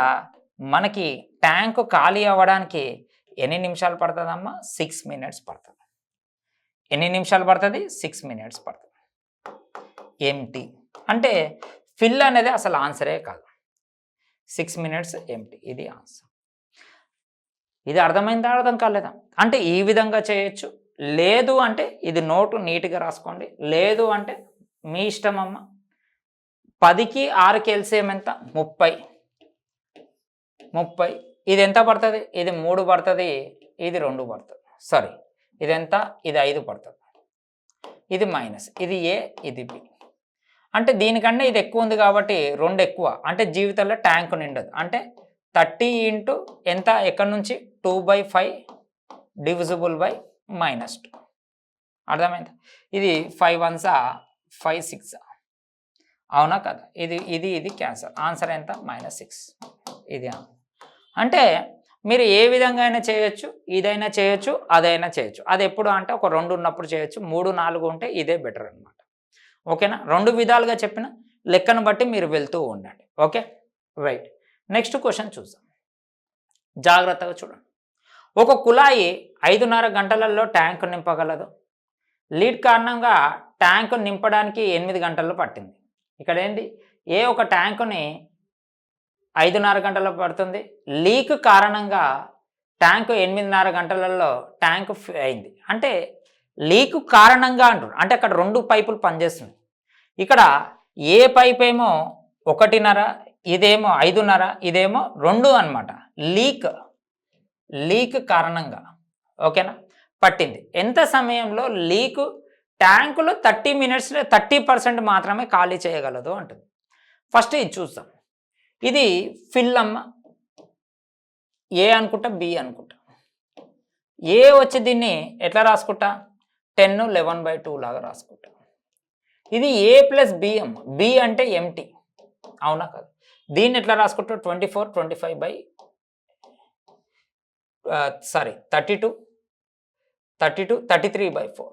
మనకి ట్యాంకు ఖాళీ అవ్వడానికి ఎన్ని నిమిషాలు పడుతుందమ్మా? 6 మినిట్స్ పడుతుంది. ఎన్ని నిమిషాలు పడుతుంది? 6 మినిట్స్ పడుతుంది. ఎంటీ అంటే ఫిల్ అనేది అసలు ఆన్సరే కాదు. 6 మినిట్స్ ఎంటీ, ఇది ఆన్సర్. ఇది అర్థమైందా, అర్థం కాలేదా? అంటే ఈ విధంగా చేయొచ్చు. లేదు అంటే ఇది నోటు నీట్గా రాసుకోండి. లేదు అంటే మీ ఇష్టం అమ్మ. 10కి 6కి ఎల్సిఎం ఎంత? 30. ఇది ఎంత పడుతుంది? ఇది 3 పడుతుంది, ఇది 2 పడుతుంది. సారీ, ఇది ఎంత? ఇది 5 పడుతుంది. ఇది మైనస్, ఇది ఏ, ఇది బి. అంటే దీనికన్నా ఇది ఎక్కువ ఉంది కాబట్టి 2 ఎక్కువ. అంటే జీవితంలో ట్యాంకు నిండదు. అంటే 30 ఇంటూ ఎంత? ఎక్కడి నుంచి? 2/5 డివిజిబుల్ బై -2. అర్థమైందా? ఇది 5 1s 5 6. అవునా కదా? ఇది క్యాన్సర్. ఆన్సర్ ఎంత? -6. ఇది అంటే మీరు ఏ విధంగా అయినా చేయొచ్చు. ఇదైనా చేయొచ్చు, అదైనా చేయొచ్చు. అది ఎప్పుడు అంటే ఒక 2 ఉన్నప్పుడు చేయొచ్చు. 3 4 ఉంటే ఇదే బెటర్ అనమాట. ఓకేనా? 2 విధాలుగా చెప్పిన లెక్కను బట్టి మీరు వెళ్తూ ఉండండి. Okay, right. నెక్స్ట్ క్వశ్చన్ చూద్దాం, జాగ్రత్తగా చూడండి. ఒక కుళాయి 5.5 గంటలలో ట్యాంకు నింపగలదు. లీడ్ కారణంగా ట్యాంకు నింపడానికి 8 గంటల్లో పట్టింది. ఇక్కడ ఏంది? ఏ ఒక ట్యాంకుని 5.5 గంటల్లో పడుతుంది. లీక్ కారణంగా ట్యాంకు 8.5 గంటలలో ట్యాంకు అయింది. అంటే లీక్ కారణంగా అంటారు. అంటే అక్కడ 2 పైపులు పనిచేస్తున్నాయి. ఇక్కడ ఏ పైప్ ఏమో 1.5, ఇదేమో 5.5, ఇదేమో 2 అనమాట. లీక్ కారణంగా ఓకేనా పట్టింది. ఎంత సమయంలో లీక్ ట్యాంకులో 30 మినిట్స్లో 30% మాత్రమే ఖాళీ చేయగలదు అంటుంది. ఫస్ట్ ఇది చూద్దాం. ఇది ఫిల్ అమ్మ. ఏ అనుకుంటా, బి అనుకుంటా. ఏ వచ్చి దీన్ని ఎట్లా రాసుకుంటా? 10 11/2 లాగా రాసుకుంటా. ఇది ఏ ప్లస్ బి అమ్మ. బి అంటే ఎంటీ. అవునా కదా? దీన్ని ఎట్లా రాసుకుంటా? 24 32 33/4.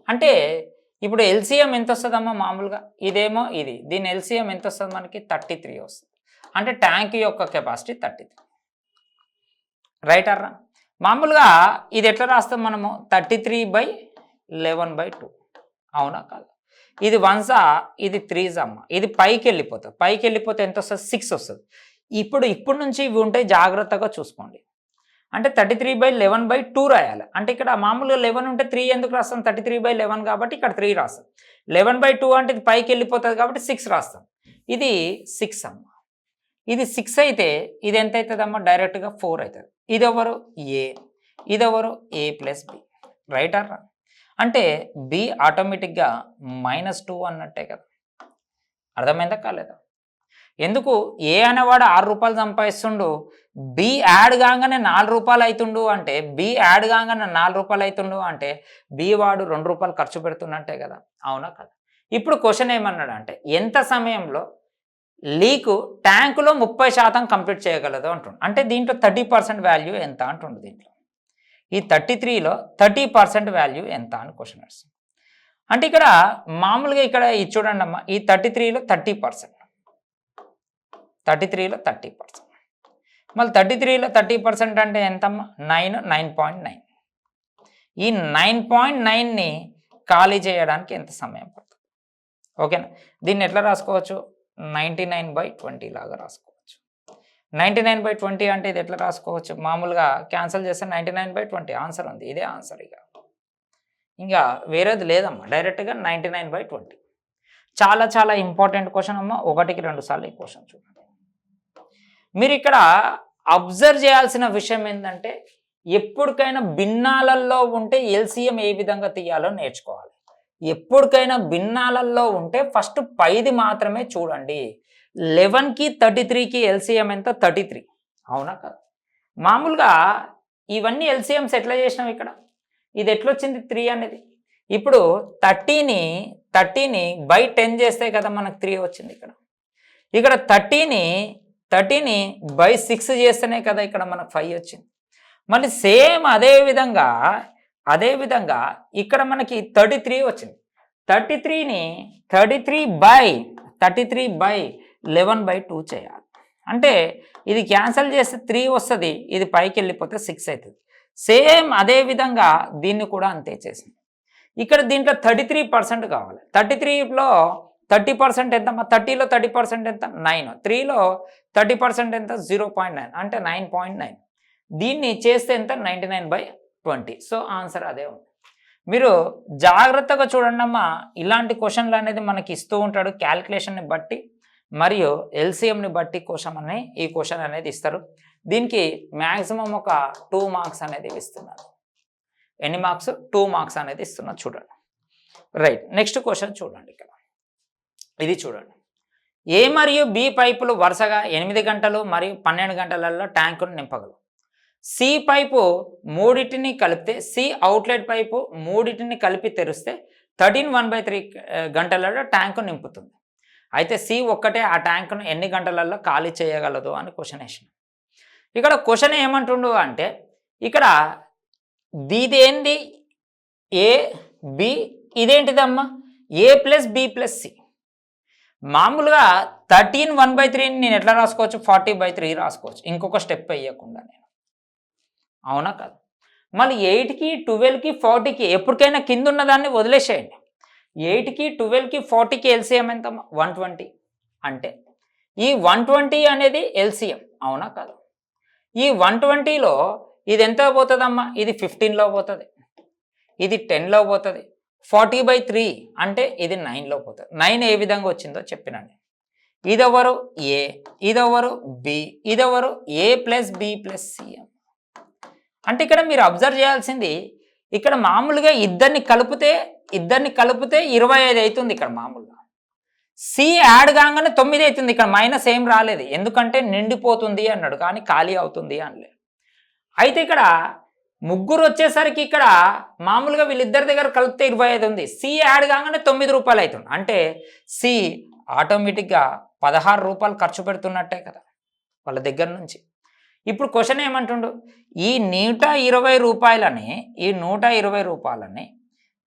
అంటే ఇప్పుడు ఎల్సిఎం ఎంత వస్తుందమ్మా? మామూలుగా ఇదేమో ఇది, దీని ఎల్సిఎం ఎంత వస్తుంది మనకి? 33 వస్తుంది. అంటే ట్యాంక్ యొక్క కెపాసిటీ 33. రైట్ అర్రా? మామూలుగా ఇది ఎట్లా రాస్తాం మనము? 33/11/2. అవునా కాదు? ఇది 1s, ఇది 3s అమ్మ. ఇది పైకి వెళ్ళిపోతుంది. పైకి వెళ్ళిపోతే ఎంత వస్తుంది? 6 వస్తుంది. ఇప్పుడు నుంచి ఇవి ఉంటాయి, జాగ్రత్తగా చూసుకోండి. అంటే 33/11/2 రాయాలి. అంటే ఇక్కడ మామూలుగా 11 ఉంటే 3 ఎందుకు రాస్తాం? 33/11 కాబట్టి ఇక్కడ 3 రాస్తాం. 11/2 అంటే ఇది పైకి వెళ్ళిపోతుంది కాబట్టి 6 రాస్తాం. ఇది 6 అమ్మ. ఇది 6 అయితే ఇది ఎంత అవుతుందమ్మా? డైరెక్ట్గా 4 అవుతుంది. ఇదెవరు? ఏ. ఇదెవరు? ఏ ప్లస్ బి. రైట్ అర్రా? అంటే బి ఆటోమేటిక్గా -2 అన్నట్టే కదా. అర్థమైందా కాలేదా? ఎందుకు? ఏ అనేవాడు 6 రూపాయలు సంపాదిస్తుండు, బి యాడ్ కాగానే 4 రూపాయలు అవుతుండు అంటే, బి యాడ్ కాగానే 4 రూపాయలు అవుతుండు అంటే బి వాడు 2 రూపాయలు ఖర్చు పెడుతున్నట్టే కదా. అవునా కదా? ఇప్పుడు క్వశ్చన్ ఏమన్నాడు అంటే, ఎంత సమయంలో లీకు ట్యాంకులో 30% కంప్లీట్ చేయగలదు అంటుండు. అంటే దీంట్లో 30% వాల్యూ ఎంత అంటుండు. దీంట్లో ఈ 33లో 30% వాల్యూ ఎంత అని క్వశ్చన్ వస్తుంది. అంటే ఇక్కడ మామూలుగా ఇక్కడ ఇది చూడండి అమ్మా, ఈ 33లో 30%, 33లో 30%. మళ్ళీ 33లో 30% అంటే ఎంతమ్మా? 9.9. ఈ 9.9ని ఖాళీ చేయడానికి ఎంత సమయం పడుతుంది? ఓకేనా? దీన్ని ఎట్లా రాసుకోవచ్చు? 99/20 లాగా రాసుకోవచ్చు. 99/20 అంటే ఇది ఎట్లా రాసుకోవచ్చు? మామూలుగా క్యాన్సిల్ చేస్తే 99/20 ఆన్సర్ ఉంది. ఇదే ఆన్సర్. ఇంకా వేరేది లేదమ్మా, డైరెక్ట్గా 99/20. చాలా చాలా ఇంపార్టెంట్ క్వశ్చన్ అమ్మా. 1కి 2 సార్లు ఈ క్వశ్చన్ చూడండి. మీరు ఇక్కడ అబ్జర్వ్ చేయాల్సిన విషయం ఏంటంటే, ఎప్పటికైనా భిన్నాలలో ఉంటే ఎల్సిఎం ఏ విధంగా తీయాలో నేర్చుకోవాలి. ఎప్పటికైనా భిన్నాలలో ఉంటే ఫస్ట్ పైది మాత్రమే చూడండి. 11కి 33కి ఎల్సిఎం ఎంత? 33. అవునా కదా? మామూలుగా ఇవన్నీ ఎల్సిఎంస్ ఎట్లా చేసినాం ఇక్కడ? ఇది ఎట్లొచ్చింది 3 అనేది? ఇప్పుడు 30ని బై 10 చేస్తే కదా మనకు 3 వచ్చింది ఇక్కడ. ఇక్కడ 30ని బై 6 చేస్తేనే కదా ఇక్కడ మనకు 5 వచ్చింది. మళ్ళీ సేమ్ అదే విధంగా ఇక్కడ మనకి 33 వచ్చింది. 33 బై 11/2 చేయాలి. అంటే ఇది క్యాన్సిల్ చేస్తే 3 వస్తుంది, ఇది పైకి వెళ్ళిపోతే 6 అవుతుంది. సేమ్ అదే విధంగా దీన్ని కూడా అంతే చేసింది. ఇక్కడ దీంట్లో 33% కావాలి. 33లో 30% ఎంత? 30లో 30% ఎంత? 9. 3లో 30% ఎంత? 0.9 అంటే 9.9. దీన్ని చేస్తే ఎంత? 99/20. సో ఆన్సర్ అదే ఉంది. మీరు జాగ్రత్తగా చూడండి అమ్మా, ఇలాంటి క్వశ్చన్లు అనేది మనకి ఇస్తూ ఉంటాడు క్యాలిక్యులేషన్ని బట్టి మరియు ఎల్సిఎంని బట్టి ఈ క్వశ్చన్ అనేది ఇస్తారు. దీనికి మ్యాక్సిమం ఒక 2 మార్క్స్ అనేది ఇస్తున్నారు. ఎన్ని మార్క్స్? 2 మార్క్స్ అనేది ఇస్తున్నారు. చూడండి. రైట్, నెక్స్ట్ క్వశ్చన్ చూడండి. ఇక్కడ ఇది చూడండి. ఏ మరియు బి పైపులు వరుసగా 8 గంటలు మరియు 12 గంటలలో ట్యాంకును నింపగలవు. సి పైపు మూడింటిని కలిపితే, సి అవుట్లెట్ పైపు మూడింటిని కలిపి తెరిస్తే 1/3 గంటలలో ట్యాంకు నింపుతుంది. అయితే సి ఒక్కటే ఆ ట్యాంకును ఎన్ని గంటలలో ఖాళీ చేయగలదు అని క్వశ్చన్ వేసిన. ఇక్కడ క్వశ్చన్ ఏమంటుండు అంటే, ఇక్కడ ఇదేంది? ఏ బి, ఇదేంటిదమ్మా? A plus B plus C. మామూలుగా 13 1/3ని నేను ఎట్లా రాసుకోవచ్చు? 40/3 రాసుకోవచ్చు, ఇంకొక స్టెప్ వేయకుండా నేను. అవునా కాదు? మళ్ళీ 8కి 12కి 40కి ఎప్పటికైనా కింద ఉన్నదాన్ని వదిలేసేయండి. 8కి 12కి 40కి ఎల్సిఎం ఎంత? 120. అంటే ఈ 120 అనేది ఎల్సిఎం. అవునా కాదు? ఈ 120లో ఇది ఎంత పోతుందమ్మా? ఇది 15లో పోతుంది, ఇది 10లో పోతుంది. 40/3 అంటే ఇది 9లో పోతుంది. 9 ఏ విధంగా వచ్చిందో చెప్పినండి. ఇదెవరు? ఏ, ఇదెవరు? బి, ఇదెవరు? ఏ ప్లస్ బి ప్లస్ సి. అంటే ఇక్కడ మీరు అబ్జర్వ్ చేయాల్సింది, ఇక్కడ మామూలుగా ఇద్దరిని కలిపితే 25 అవుతుంది. ఇక్కడ మామూలుగా సి యాడ్ కాగానే 9 అవుతుంది. ఇక్కడ మైనస్ ఏం రాలేదు, ఎందుకంటే నిండిపోతుంది అన్నాడు, కానీ ఖాళీ అవుతుంది అనలేదు. అయితే ఇక్కడ ముగ్గురు వచ్చేసరికి ఇక్కడ మామూలుగా వీళ్ళిద్దరి దగ్గర కలిపితే 25 ఉంది. సి యాడ్ కాగానే 9 రూపాయలు అవుతుంది. అంటే సి ఆటోమేటిక్గా 16 రూపాయలు ఖర్చు పెడుతున్నట్టే కదా వాళ్ళ దగ్గర నుంచి. ఇప్పుడు క్వశ్చన్ ఏమంటుండు? ఈ 120 రూపాయలని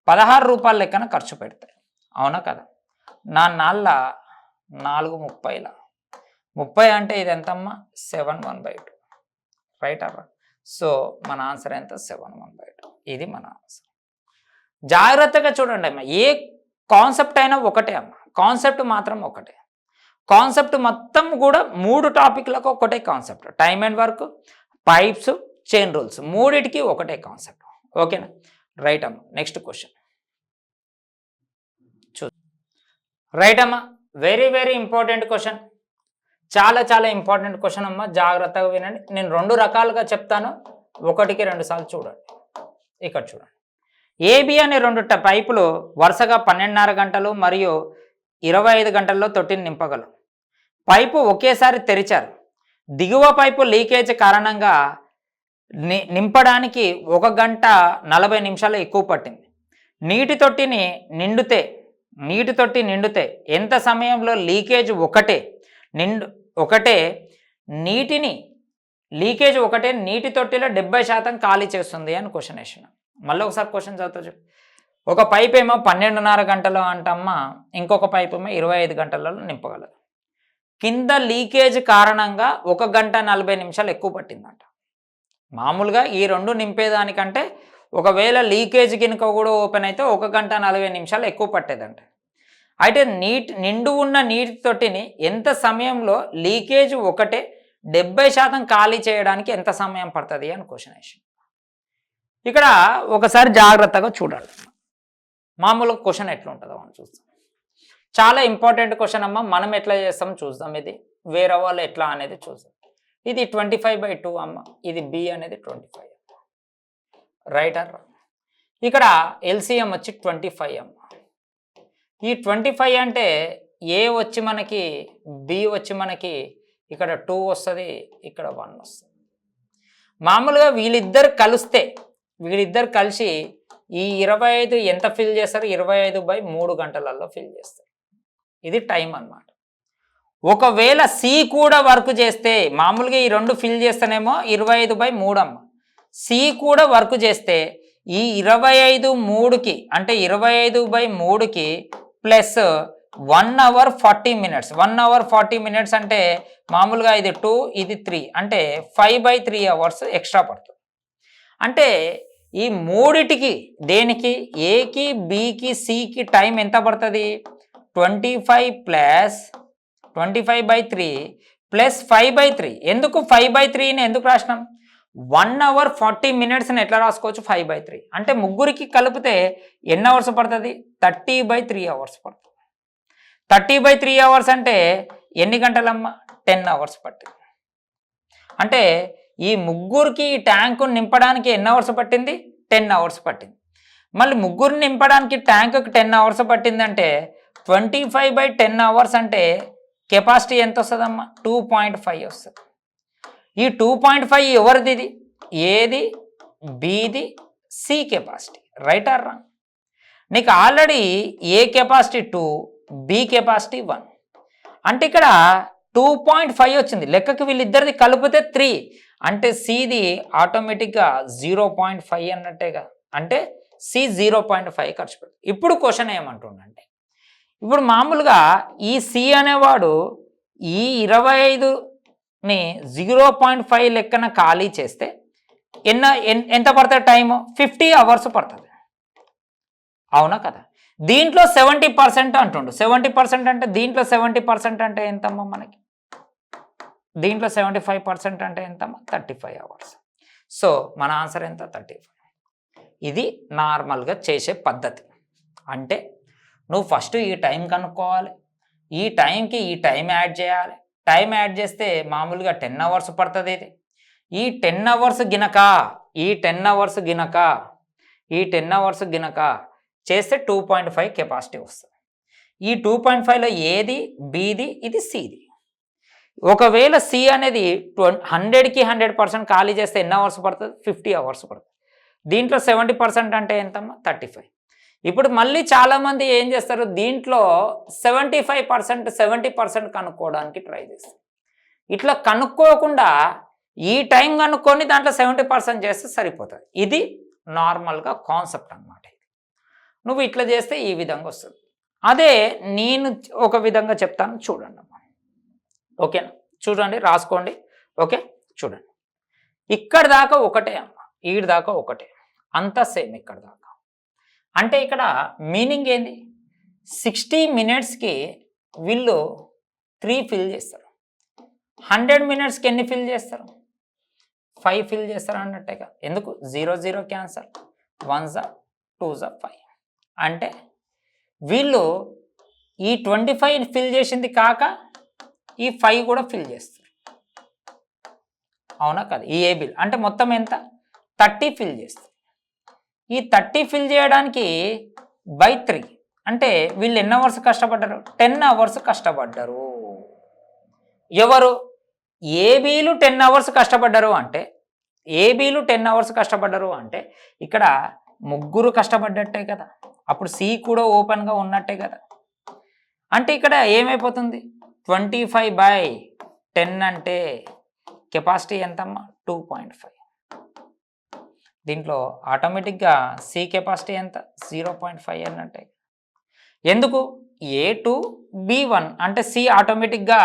16 రూపాయల లెక్కన ఖర్చు పెడతాయి. అవునా కదా? నా 4 30ల 30 అంటే ఇది ఎంతమ్మా? 7/1/2. రైట్ అవ్వ? సో మన ఆన్సర్ ఎంత? 7/1/2. ఇది మన ఆన్సర్. జాగ్రత్తగా చూడండి అమ్మా, ఏ కాన్సెప్ట్ అయినా ఒకటే అమ్మా, కాన్సెప్ట్ మాత్రం ఒకటే. కాన్సెప్ట్ మొత్తం కూడా 3 టాపిక్లకు ఒకటే concept. Time and work, pipes, chain rules, మూడిటికి ఒకటే కాన్సెప్ట్. ఓకేనా? రైట్ అమ్మా. నెక్స్ట్ క్వశ్చన్ చూ. రైట్ అమ్మా, వెరీ వెరీ ఇంపార్టెంట్ క్వశ్చన్, చాలా చాలా ఇంపార్టెంట్ క్వశ్చన్ అమ్మా. జాగ్రత్తగా వినండి. నేను 2 రకాలుగా చెప్తాను, 1కి 2 సార్లు చూడండి. ఇక్కడ చూడండి. ఏబి అనే 2 పైపులు వరుసగా 12.5 గంటలు మరియు 25 గంటల్లో తొట్టిని నింపగలవు. పైపు ఒకేసారి తెరిచారు. దిగువ పైపు లీకేజ్ కారణంగా నింపడానికి 1 గంట 40 నిమిషాలు ఎక్కువ పట్టింది. నీటి తొట్టి నిండితే ఎంత సమయంలో లీకేజ్ ఒకటే నీటి తొట్టిలో 70% ఖాళీ చేస్తుంది అని క్వశ్చన్ వేసిన. మళ్ళీ ఒకసారి క్వశ్చన్ చదువుతా చెప్పు. ఒక పైప్ ఏమో 12.5 గంటలు అంటమ్మా, ఇంకొక పైప్ ఏమో 25 గంటలలో నింపగలదు. కింద లీకేజ్ కారణంగా 1 గంట 40 నిమిషాలు ఎక్కువ పట్టిందంట. మామూలుగా ఈ 2 నింపేదానికంటే ఒకవేళ లీకేజ్ కనుక కూడా ఓపెన్ అయితే 1 గంట 40 నిమిషాలు ఎక్కువ పట్టేదంట. అయితే నిండు ఉన్న నీటి తొట్టిని ఎంత సమయంలో లీకేజ్ ఒకటే 70% ఖాళీ చేయడానికి ఎంత సమయం పడుతుంది అని క్వశ్చన్ వేసి. ఇక్కడ ఒకసారి జాగ్రత్తగా చూడాలి. మామూలుగా క్వశ్చన్ ఎట్లా ఉంటుందో మనం చూస్తాం. చాలా ఇంపార్టెంట్ క్వశ్చన్ అమ్మ. మనం ఎట్లా చేస్తాం చూద్దాం, ఇది వేరే వాళ్ళు ఎట్లా అనేది చూద్దాం. ఇది 25/2 అమ్మ, ఇది బి అనేది 25. Right or wrong? ఇక్కడ ఎల్సిఎం వచ్చి 25 అమ్మ. ఈ 25 అంటే ఏ వచ్చి మనకి, బి వచ్చి మనకి ఇక్కడ 2 వస్తుంది, ఇక్కడ 1 వస్తుంది. మామూలుగా వీళ్ళిద్దరు కలిసి ఈ 25 ఎంత ఫిల్ చేస్తారు? 25/3 గంటలలో ఫిల్ చేస్తారు. ఇది టైం అన్నమాట. ఒకవేళ సి కూడా వర్క్ చేస్తే, మామూలుగా ఈ 2 ఫిల్ చేస్తేనేమో 25/3 అమ్మ. సి కూడా వర్క్ చేస్తే ఈ 25/3కి అంటే 25/3కి plus 1 hour 40 minutes. 1 hour 40 minutes అంటే మామూలుగా ఇది 2, ఇది 3 అంటే 5/3 hours ఎక్స్ట్రా పడుతుంది. అంటే ఈ మూడిటికి దేనికి ఏకి బికి సికి టైం ఎంత పడుతుంది? 25 ప్లస్ 25/3 ప్లస్ 5/3. ఎందుకు 5/3ని ఎందుకు రాసినాం? 1 hour 40 minutesని ఎట్లా రాసుకోవచ్చు? 5/3 అంటే ముగ్గురికి కలిపితే ఎన్ని అవర్స్ పడుతుంది? 30/3 hours పడుతుంది. 30/3 hours అంటే ఎన్ని గంటలమ్మ? 10 hours పట్టింది. అంటే ఈ ముగ్గురికి ఈ ట్యాంకు నింపడానికి ఎన్ని అవర్స్ పట్టింది? 10 hours పట్టింది. మళ్ళీ ముగ్గురు నింపడానికి ట్యాంకుకి 10 hours పట్టిందంటే 25/10 hours అంటే కెపాసిటీ ఎంత వస్తుందమ్మా? 2.5 వస్తుంది. ఈ 2.5 ఎవరిది? ఇది ఏది? బిది, C capacity. Right or wrong? నీకు already A capacity 2, B capacity 1. అంటే ఇక్కడ 2.5 వచ్చింది. లెక్కకి వీళ్ళిద్దరిది కలిపితే 3 అంటే సిది ఆటోమేటిక్గా 0.5 అన్నట్టేగా. అంటే సి 0.5 ఖర్చు పెడుతుంది. ఇప్పుడు క్వశ్చన్ ఏమంటుండంటే, ఇప్పుడు మామూలుగా ఈ సి అనేవాడు ఈ 25ని 0.5 లెక్కన ఖాళీ చేస్తే ఎంత పడుతుంది టైము? 50 hours పడుతుంది. అవునా కదా? దీంట్లో 70% అంటుండు. 70% అంటే దీంట్లో 70% అంటే ఎంతమ్మా మనకి? దీంట్లో 75% అంటే ఎంతమ్మా? 35 hours. సో మన ఆన్సర్ ఎంత? 35. ఇది నార్మల్గా చేసే పద్ధతి. అంటే నువ్వు ఫస్ట్ ఈ టైం కనుక్కోవాలి, ఈ టైంకి ఈ టైం యాడ్ చేయాలి. టైం యాడ్ చేస్తే మామూలుగా 10 hours పడుతుంది. ఇది ఈ 10 hours గినక చేస్తే 2.5 కెపాసిటీ వస్తుంది. ఈ 2.5లో ఏది? బిది, ఇది సిది. ఒకవేళ సి అనేది 100కి 100% ఖాళీ చేస్తే ఎన్ని అవర్స్ పడుతుంది? 50 hours పడుతుంది. దీంట్లో 70% అంటే ఎంతమ్మా? 35. ఇప్పుడు మళ్ళీ చాలామంది ఏం చేస్తారు? దీంట్లో 70% కనుక్కోవడానికి ట్రై చేస్తారు. ఇట్లా కనుక్కోకుండా ఈ టైం కనుక్కొని దాంట్లో 70% చేస్తే సరిపోతుంది. ఇది నార్మల్గా కాన్సెప్ట్ అన్నమాట. నువ్వు ఇట్లా చేస్తే ఈ విధంగా వస్తుంది. అదే నేను ఒక విధంగా చెప్తాను, చూడండి అమ్మా. ఓకేనా? చూడండి, రాసుకోండి. ఓకే, చూడండి. ఇక్కడ దాకా ఒకటే అమ్మ, ఈడి దాకా ఒకటే, అంతా సేమ్ ఇక్కడ దాకా. అంటే ఇక్కడ మీనింగ్ ఏంది? 60 minutesకి వీళ్ళు 3 ఫిల్ చేస్తారు. 100 minutesకి ఎన్ని ఫిల్ చేస్తారు? 5 ఫిల్ చేస్తారు అన్నట్టేగా. ఎందుకు? 0 0 క్యాన్సల్, 1 జా 2 జా 5. అంటే వీళ్ళు ఈ 25 ఫిల్ చేసింది కాక ఈ 5 కూడా ఫిల్ చేస్తారు. అవునా కదా? ఈ ఏబిల్ అంటే మొత్తం ఎంత? 30 ఫిల్ చేస్తారు. ఈ 30 ఫిల్ చేయడానికి బై 3 అంటే వీళ్ళు ఎన్ని అవర్స్ కష్టపడ్డారు? 10 hours కష్టపడ్డారు. ఎవరు? ఏబీలు 10 hours కష్టపడ్డారు. అంటే ఏబీలు 10 hours కష్టపడ్డారు అంటే ఇక్కడ ముగ్గురు కష్టపడ్డట్టే కదా. అప్పుడు సి కూడా ఓపెన్గా ఉన్నట్టే కదా. అంటే ఇక్కడ ఏమైపోతుంది? 25/10 అంటే కెపాసిటీ ఎంతమ్మా? 2.5. దీంట్లో ఆటోమేటిక్గా సి కెపాసిటీ ఎంత? 0.5 అన్నట్టే. ఎందుకు? A2 B1 అంటే సి ఆటోమేటిక్గా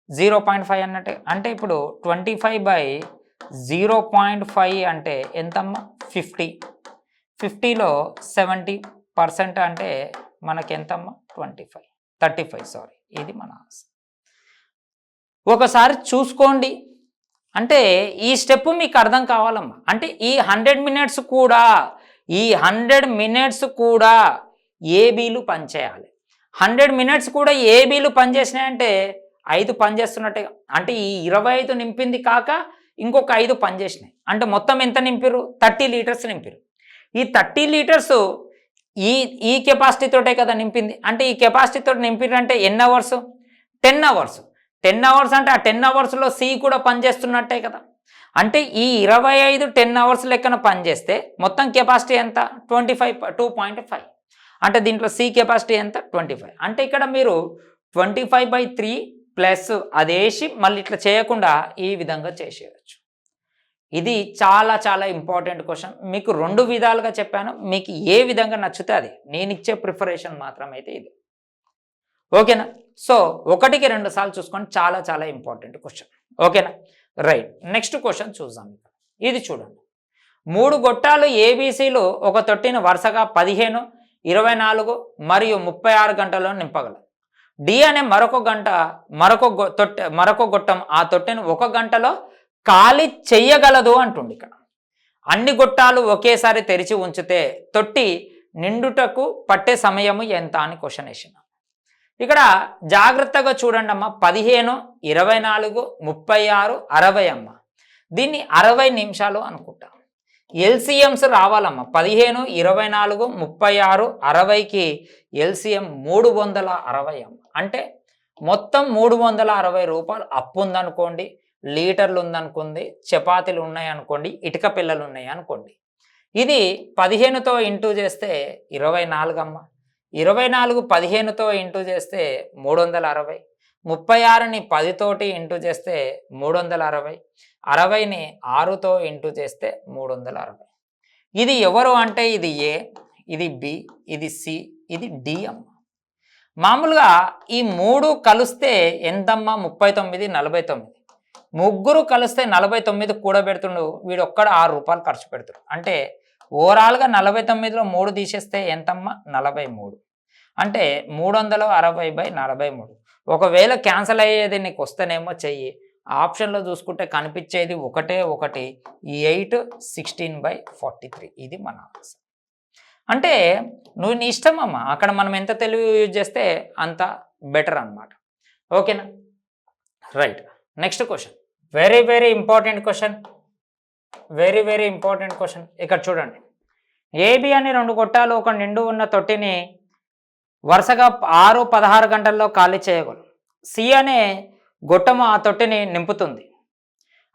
0.5 అన్నట్టే. అంటే ఇప్పుడు 25/0.5 అంటే ఎంతమ్మా? 50. 50లో 70% అంటే మనకి ఎంతమ్మా? 35. ఇది మన ఆన్సర్. ఒకసారి చూసుకోండి. అంటే ఈ స్టెప్ మీకు అర్థం కావాలమ్మా. అంటే ఈ 100 minutes కూడా ఏబీలు పనిచేయాలి. 100 minutes కూడా ఏబీలు పనిచేసినాయంటే 5 పనిచేస్తున్నట్టే. అంటే ఈ 25 నింపింది కాక ఇంకొక 5 పనిచేసినాయి. అంటే మొత్తం ఎంత నింపిరు? 30 liters నింపిరు. ఈ 30 liters ఈ కెపాసిటీతోటే కదా నింపింది. అంటే ఈ కెపాసిటీతో నింపిరంటే ఎన్ని అవర్స్? 10 hours. 10 అవర్స్ అంటే ఆ 10 అవర్స్లో సి కూడా పనిచేస్తున్నట్టే కదా. అంటే ఈ 25 10 అవర్స్ లెక్కన పనిచేస్తే మొత్తం కెపాసిటీ ఎంత 2.5 అంటే దీంట్లో సి కెపాసిటీ ఎంత 25. అంటే ఇక్కడ మీరు 25/3 ప్లస్ అదేసి మళ్ళీ ఇట్లా చేయకుండా ఈ విధంగా చేసేయచ్చు. ఇది చాలా చాలా ఇంపార్టెంట్ క్వశ్చన్. మీకు 2 విధాలుగా చెప్పాను, మీకు ఏ విధంగా నచ్చితే అది. నేను ఇచ్చే ప్రిఫరేషన్ మాత్రం అయితే ఇది. ఓకేనా. సో 1కి 2 సార్లు చూసుకొని చాలా చాలా ఇంపార్టెంట్ క్వశ్చన్. ఓకేనా. రైట్. నెక్స్ట్ క్వశ్చన్ చూద్దాం. ఇది చూడండి. 3 గొట్టాలు ఏబీసీలు ఒక తొట్టిని వరుసగా 15, 24 మరియు 36 గంటల్లో నింపగలరు. డి అనే మరొక గొట్టం ఆ తొట్టిని 1 గంటలో ఖాళీ చెయ్యగలదు అంటుంది. ఇక్కడ అన్ని గొట్టాలు ఒకేసారి తెరిచి ఉంచితే తొట్టి నిండుటకు పట్టే సమయము ఎంత అని క్వశ్చన్ వేసిన. ఇక్కడ జాగ్రత్తగా చూడండి అమ్మ. 15, 24, 36, 60 అమ్మ. దీన్ని 60 నిమిషాలు అనుకుంటా. ఎల్సిఎంస్ రావాలమ్మ. 15, 24, 36, 60కి ఎల్సిఎం 360 అమ్మ. అంటే మొత్తం 360 రూపాయలు అప్పు ఉందనుకోండి, లీటర్లు ఉందనుకోండి, చపాతీలు ఉన్నాయి అనుకోండి, ఇటుక పిల్లలు ఉన్నాయి అనుకోండి. ఇది 15తో ఇంటూ చేస్తే 24 అమ్మ. 24 15తో ఇంటూ చేస్తే 360, 36ని 10తోటి ఇంటూ చేస్తే 360, 60ని 6తో ఇంటూ చేస్తే 360. ఇది ఎవరు అంటే ఇది ఏ, ఇది బి, ఇది సి, ఇది డి అమ్మ. మామూలుగా ఈ 3 కలిస్తే ఎంతమ్మా 39, 49. ముగ్గురు కలిస్తే 49 కూడబెడుతుండు. వీడు ఒక్కడ 6 రూపాయలు ఖర్చు పెడుతుడు. అంటే ఓవరాల్గా 49లో 3 తీసేస్తే ఎంతమ్మా 43. అంటే 360/43. ఒకవేళ క్యాన్సల్ అయ్యేది నీకు వస్తేనేమో చెయ్యి. ఆప్షన్లో చూసుకుంటే కనిపించేది ఒకటే ఒకటి 8, 16/43. ఇది మన ఆన్సర్. అంటే నువ్వు నీ ఇష్టం అమ్మ. అక్కడ మనం ఎంత తెలివి యూజ్ చేస్తే అంత బెటర్ అన్నమాట. ఓకేనా. Right. Next question very very important question. Very very important question. ఇక్కడ చూడండి. ఏబి అని 2 గొట్టాలు ఒక నిండు ఉన్న తొట్టిని వరుసగా 6, 16 గంటల్లో ఖాళీ చేయగలరు. సి అనే గొట్టము ఆ తొట్టిని నింపుతుంది.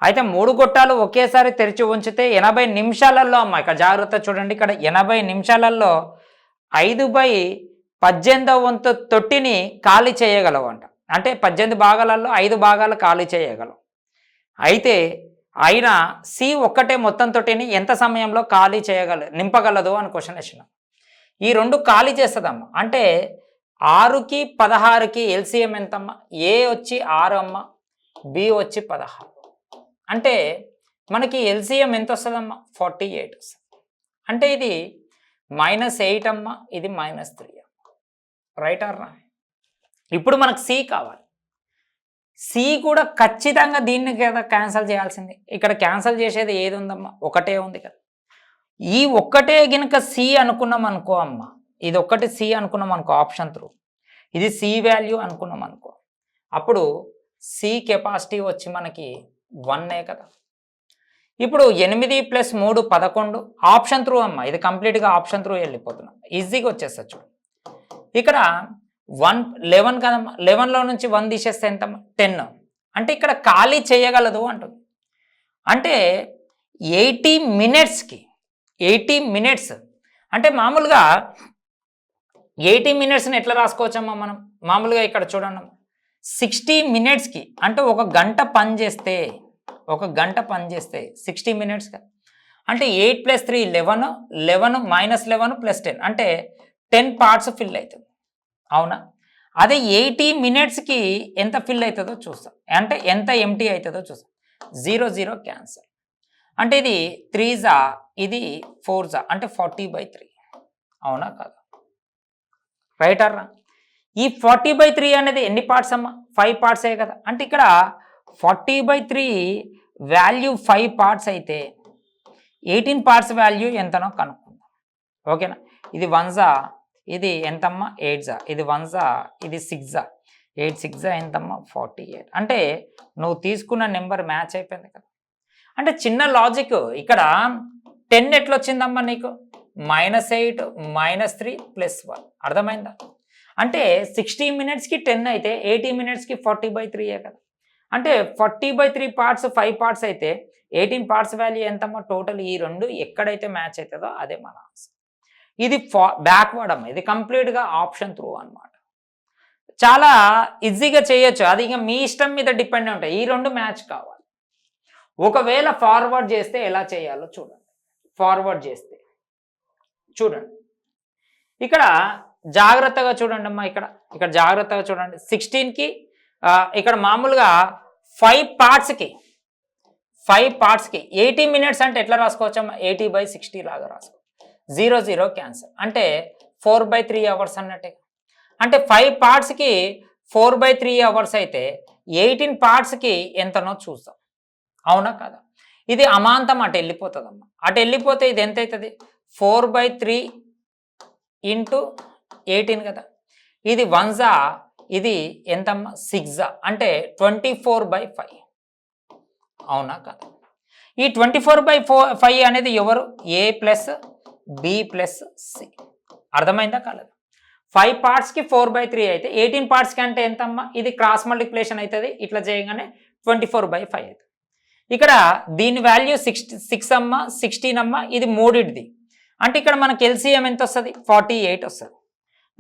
అయితే 3 గొట్టాలు ఒకేసారి తెరిచి ఉంచితే 80 నిమిషాలలో అమ్మ. ఇక్కడ జాగ్రత్త చూడండి. ఇక్కడ 80 నిమిషాలలో 5/18 వంతు తొట్టిని ఖాళీ చేయగలవు అంట. అంటే 18 భాగాలలో 5 భాగాలు ఖాళీ చేయగలవు. అయితే అయినా సి ఒక్కటే మొత్తం తొట్టిని ఎంత సమయంలో ఖాళీ నింపగలదు అని క్వశ్చన్ వేసిన. ఈ 2 ఖాళీ చేస్తుందమ్మ. అంటే 6కి 16కి ఎల్సిఎం ఎంతమ్మా? ఏ వచ్చి 6 అమ్మ, బి వచ్చి 16. అంటే మనకి ఎల్సిఎం ఎంత వస్తుందమ్మా 48 వస్తుంది. అంటే ఇది -8 అమ్మ, ఇది -3 అమ్మ. Right or wrong? ఇప్పుడు మనకు సి కావాలి. సి కూడా ఖచ్చితంగా దీన్ని కదా క్యాన్సల్ చేయాల్సింది. ఇక్కడ క్యాన్సల్ చేసేది ఏది ఉందమ్మా? ఒకటే ఉంది కదా. ఈ ఒక్కటే గినక సి అనుకున్నాం అనుకో అమ్మ, ఇది ఒక్కటి సి అనుకున్నాం అనుకో ఆప్షన్ త్రూ, ఇది సి వాల్యూ అనుకున్నాం అనుకో, అప్పుడు సి కెపాసిటీ వచ్చి మనకి 1 కదా. ఇప్పుడు 8 + 3 11 ఆప్షన్ త్రూ అమ్మ. ఇది కంప్లీట్గా ఆప్షన్ త్రూ వెళ్ళిపోతున్నాం. ఈజీగా వచ్చేస్తా చూడు. ఇక్కడ 11 కదమ్మా. 11లో నుంచి 1 తీసేస్తే ఎంతమ్మా 10. అంటే ఇక్కడ ఖాళీ చేయగలదు అంటుంది. అంటే 80 మినిట్స్కి 80 మినిట్స్ అంటే మామూలుగా 80 మినిట్స్ని ఎట్లా రాసుకోవచ్చమ్మా మనం? మామూలుగా ఇక్కడ చూడండి 60 మినిట్స్కి అంటే 1 గంట పని చేస్తే 60 మినిట్స్ కదా. అంటే 8 + 3 11, 11 -11 + 10 అంటే 10 పార్ట్స్ ఫిల్ అవుతుంది. అవునా? అదే 80 మినిట్స్కి ఎంత ఫిల్ అవుతుందో చూస్తాం. అంటే ఎంత ఎంటీ అవుతుందో చూస్తాం. 0, 0 క్యాన్సల్. అంటే ఇది 3 ఇది 4 అంటే 40/3. అవునా కాదు? రైట్ అర్రా? ఈ 40/3 అనేది ఎన్ని పార్ట్స్ అమ్మా? 5 పార్ట్సే కదా. అంటే ఇక్కడ 40/3 వాల్యూ 5 పార్ట్స్ అయితే 18 పార్ట్స్ వాల్యూ ఎంతనో కనుక్కుందాం. ఓకేనా. ఇది 1 ఇది ఎంతమ్మా 8 ఇది 1 ఇది 6 8 6 ఎంతమ్మా 48. అంటే నువ్వు తీసుకున్న నెంబర్ మ్యాచ్ అయిపోయింది కదా. అంటే చిన్న లాజిక్ ఇక్కడ 10 ఎట్లా వచ్చిందమ్మా నీకు? -8 -3 + 1 అర్థమైందా? అంటే 60 మినిట్స్కి 10 అయితే 80 మినిట్స్కి 40/3 కదా. అంటే 40/3 పార్ట్స్ 5 పార్ట్స్ అయితే 18 పార్ట్స్ వాల్యూ ఎంతమ్మా టోటల్. ఈ రెండు ఎక్కడైతే మ్యాచ్ అవుతుందో అదే మన ఆన్సర్. ఇది బ్యాక్వర్డ్ అమ్మ, ఇది కంప్లీట్గా ఆప్షన్ త్రూ అనమాట. చాలా ఈజీగా చేయొచ్చు, అది ఇక మీ ఇష్టం మీద డిపెండ్ ఉంటాయి. ఈ రెండు మ్యాచ్ కావాలి. ఒకవేళ ఫార్వర్డ్ చేస్తే ఎలా చేయాలో చూడండి. ఫార్వర్డ్ చేస్తే చూడండి, ఇక్కడ జాగ్రత్తగా చూడండి అమ్మా, ఇక్కడ జాగ్రత్తగా చూడండి. 16కి ఇక్కడ మామూలుగా 5 పార్ట్స్కి 80 మినిట్స్ అంటే ఎట్లా రాసుకోవచ్చమ్మా, 80/60 లాగా రాసుకో. 0 0 క్యాన్సర్ అంటే 4/3 అవర్స్ అన్నట్టే. అంటే 5 పార్ట్స్కి 4/3 అవర్స్ అయితే 18 పార్ట్స్కి ఎంతనో చూస్తాం, అవునా కదా. ఇది అమాంతం అటు వెళ్ళిపోతుందమ్మా. అటు వెళ్ళిపోతే ఇది ఎంత అవుతుంది, 4/3 ఇంటూ 18 కదా. ఇది 1 ఇది ఎంతమ్మా 6 అంటే 24/5, అవునా కదా. ఈ 24/5 అనేది ఎవరు, A plus B plus C. అర్థమైందా కాలేదు. 5 పార్ట్స్కి 4/3 అయితే 18 పార్ట్స్కి అంటే ఎంతమ్మా, ఇది క్రాస్ మల్టిప్లికేషన్ అవుతుంది. ఇట్లా చేయగానే 24/5 అవుతుంది. ఇక్కడ దీని వాల్యూ 6 అమ్మ, 16 అమ్మ, ఇది మూడిటిది. అంటే ఇక్కడ మనకి ఎల్సిఎం ఎంత వస్తుంది, 48 వస్తుంది.